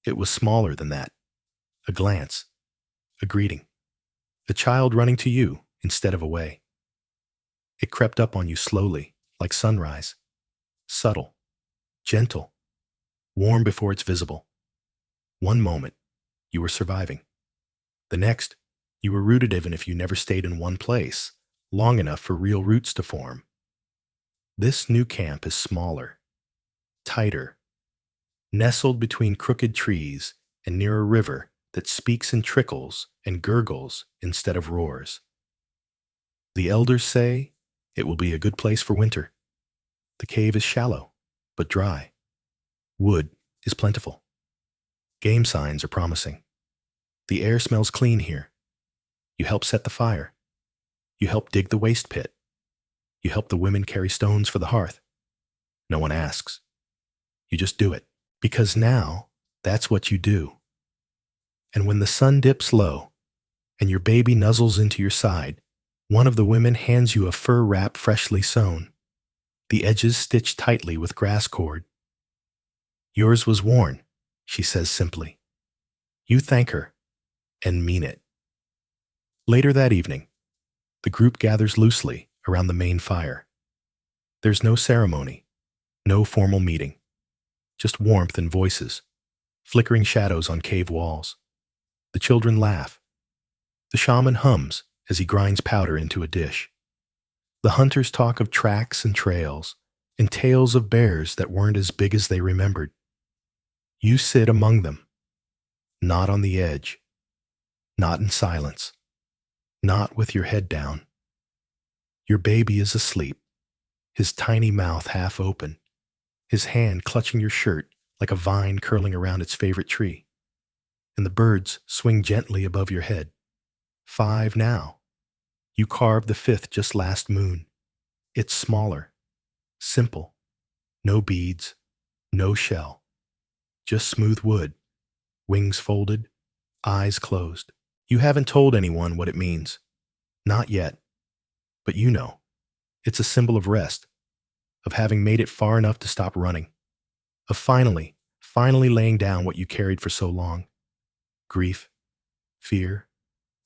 It was smaller than that. A glance, a greeting, a child running to you instead of away. It crept up on you slowly, like sunrise, subtle, gentle, warm before it's visible. One moment, you were surviving. The next, you were rooted even if you never stayed in one place, long enough for real roots to form. This new camp is smaller, tighter, nestled between crooked trees and near a river that speaks in trickles and gurgles instead of roars. The elders say it will be a good place for winter. The cave is shallow, but dry. Wood is plentiful. Game signs are promising. The air smells clean here. You help set the fire. You help dig the waste pit. You help the women carry stones for the hearth. No one asks. You just do it, because now that's what you do. And when the sun dips low and your baby nuzzles into your side, one of the women hands you a fur wrap freshly sewn, the edges stitched tightly with grass cord. Yours was worn, she says simply. You thank her and mean it. Later that evening, the group gathers loosely around the main fire. There's no ceremony, no formal meeting, just warmth and voices, flickering shadows on cave walls. The children laugh. The shaman hums as he grinds powder into a dish. The hunters talk of tracks and trails, and tales of bears that weren't as big as they remembered. You sit among them, not on the edge, not in silence, not with your head down. Your baby is asleep, his tiny mouth half open, his hand clutching your shirt like a vine curling around its favorite tree. And the birds swing gently above your head. 5 now. You carved the 5th just last moon. It's smaller, simple, no beads, no shell, just smooth wood, wings folded, eyes closed. You haven't told anyone what it means. Not yet. But you know. It's a symbol of rest, of having made it far enough to stop running, of finally laying down what you carried for so long. Grief, fear,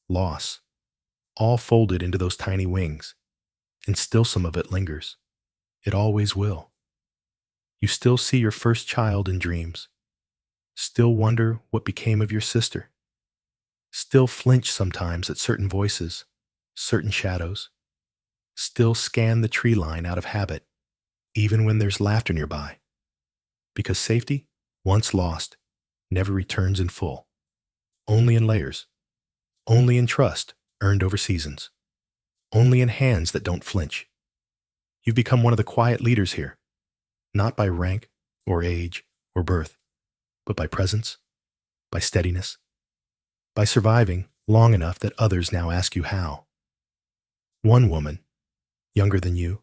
loss, all folded into those tiny wings, and still some of it lingers. It always will. You still see your first child in dreams, still wonder what became of your sister, still flinch sometimes at certain voices, certain shadows, still scan the tree line out of habit, even when there's laughter nearby, because safety, once lost, never returns in full, only in layers, only in trust earned over seasons, only in hands that don't flinch. You've become one of the quiet leaders here, not by rank or age or birth, but by presence, by steadiness, by surviving long enough that others now ask you how. One woman, younger than you,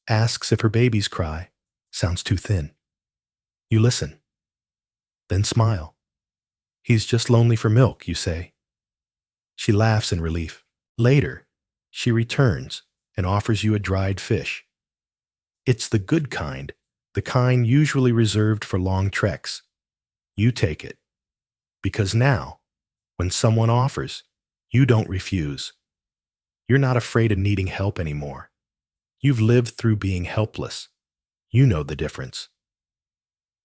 asks if her baby's cry sounds too thin. You listen, then smile. He's just lonely for milk, you say. She laughs in relief. Later, she returns and offers you a dried fish. It's the good kind, the kind usually reserved for long treks. You take it, because now, when someone offers, you don't refuse. You're not afraid of needing help anymore. You've lived through being helpless. You know the difference.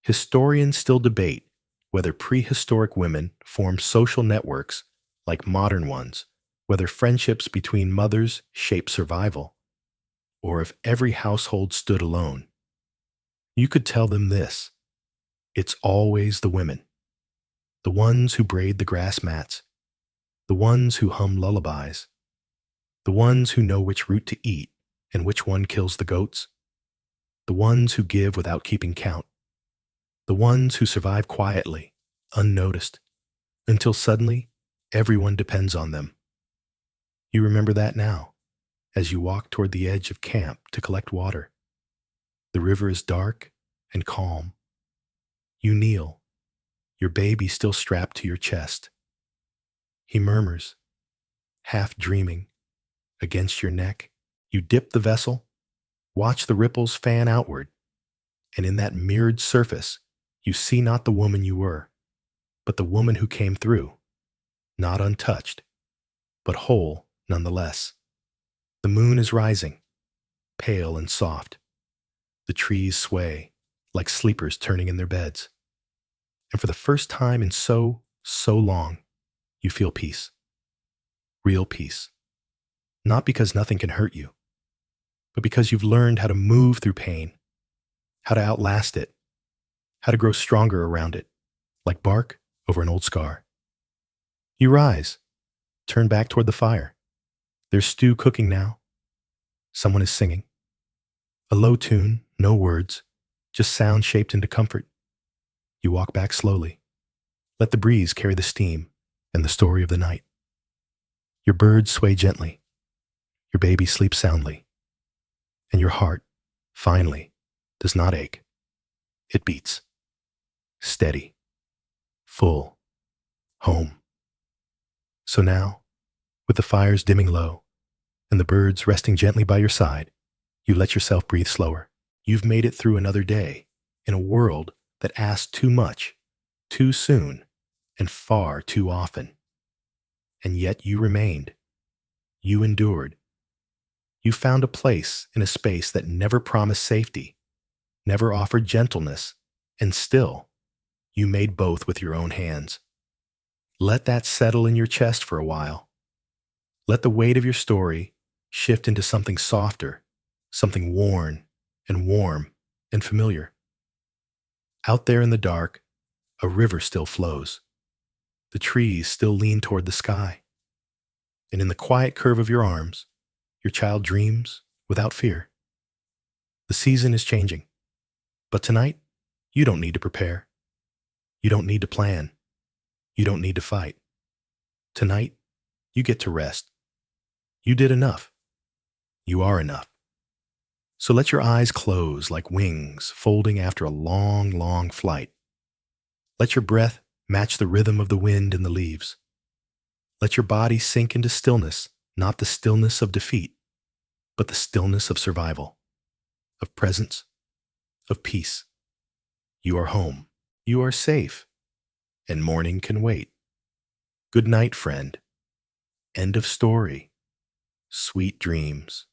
Historians still debate whether prehistoric women formed social networks like modern ones, whether friendships between mothers shaped survival, or if every household stood alone. You could tell them this: it's always the women, the ones who braid the grass mats, the ones who hum lullabies, the ones who know which root to eat and which one kills the goats, the ones who give without keeping count, the ones who survive quietly, unnoticed, until suddenly everyone depends on them. You remember that now, as you walk toward the edge of camp to collect water. The river is dark and calm. You kneel, your baby still strapped to your chest. He murmurs, half dreaming, against your neck. You dip the vessel, watch the ripples fan outward, and in that mirrored surface, you see not the woman you were, but the woman who came through, not untouched, but whole nonetheless. The moon is rising, pale and soft. The trees sway, like sleepers turning in their beds. And for the first time in so long, you feel peace. Real peace. Not because nothing can hurt you, but because you've learned how to move through pain, how to outlast it, how to grow stronger around it, like bark over an old scar. You rise, turn back toward the fire. There's stew cooking now. Someone is singing. A low tune, no words, just sound shaped into comfort. You walk back slowly. Let the breeze carry the steam and the story of the night. Your birds sway gently. Your baby sleeps soundly. And your heart, finally, does not ache. It beats. Steady. Full. Home. So now, with the fires dimming low and the birds resting gently by your side, you let yourself breathe slower. You've made it through another day in a world that asked too much, too soon, and far too often. And yet you remained. You endured. You found a place in a space that never promised safety, never offered gentleness, and still, you made both with your own hands. Let that settle in your chest for a while. Let the weight of your story shift into something softer, something worn and warm and familiar. Out there in the dark, a river still flows. The trees still lean toward the sky. And in the quiet curve of your arms, your child dreams without fear. The season is changing, but tonight, you don't need to prepare. You don't need to plan. You don't need to fight. Tonight, you get to rest. You did enough. You are enough. So let your eyes close like wings folding after a long flight. Let your breath match the rhythm of the wind in the leaves. Let your body sink into stillness, not the stillness of defeat, but the stillness of survival, of presence, of peace. You are home. You are safe. And morning can wait. Good night, friend. End of story. Sweet dreams.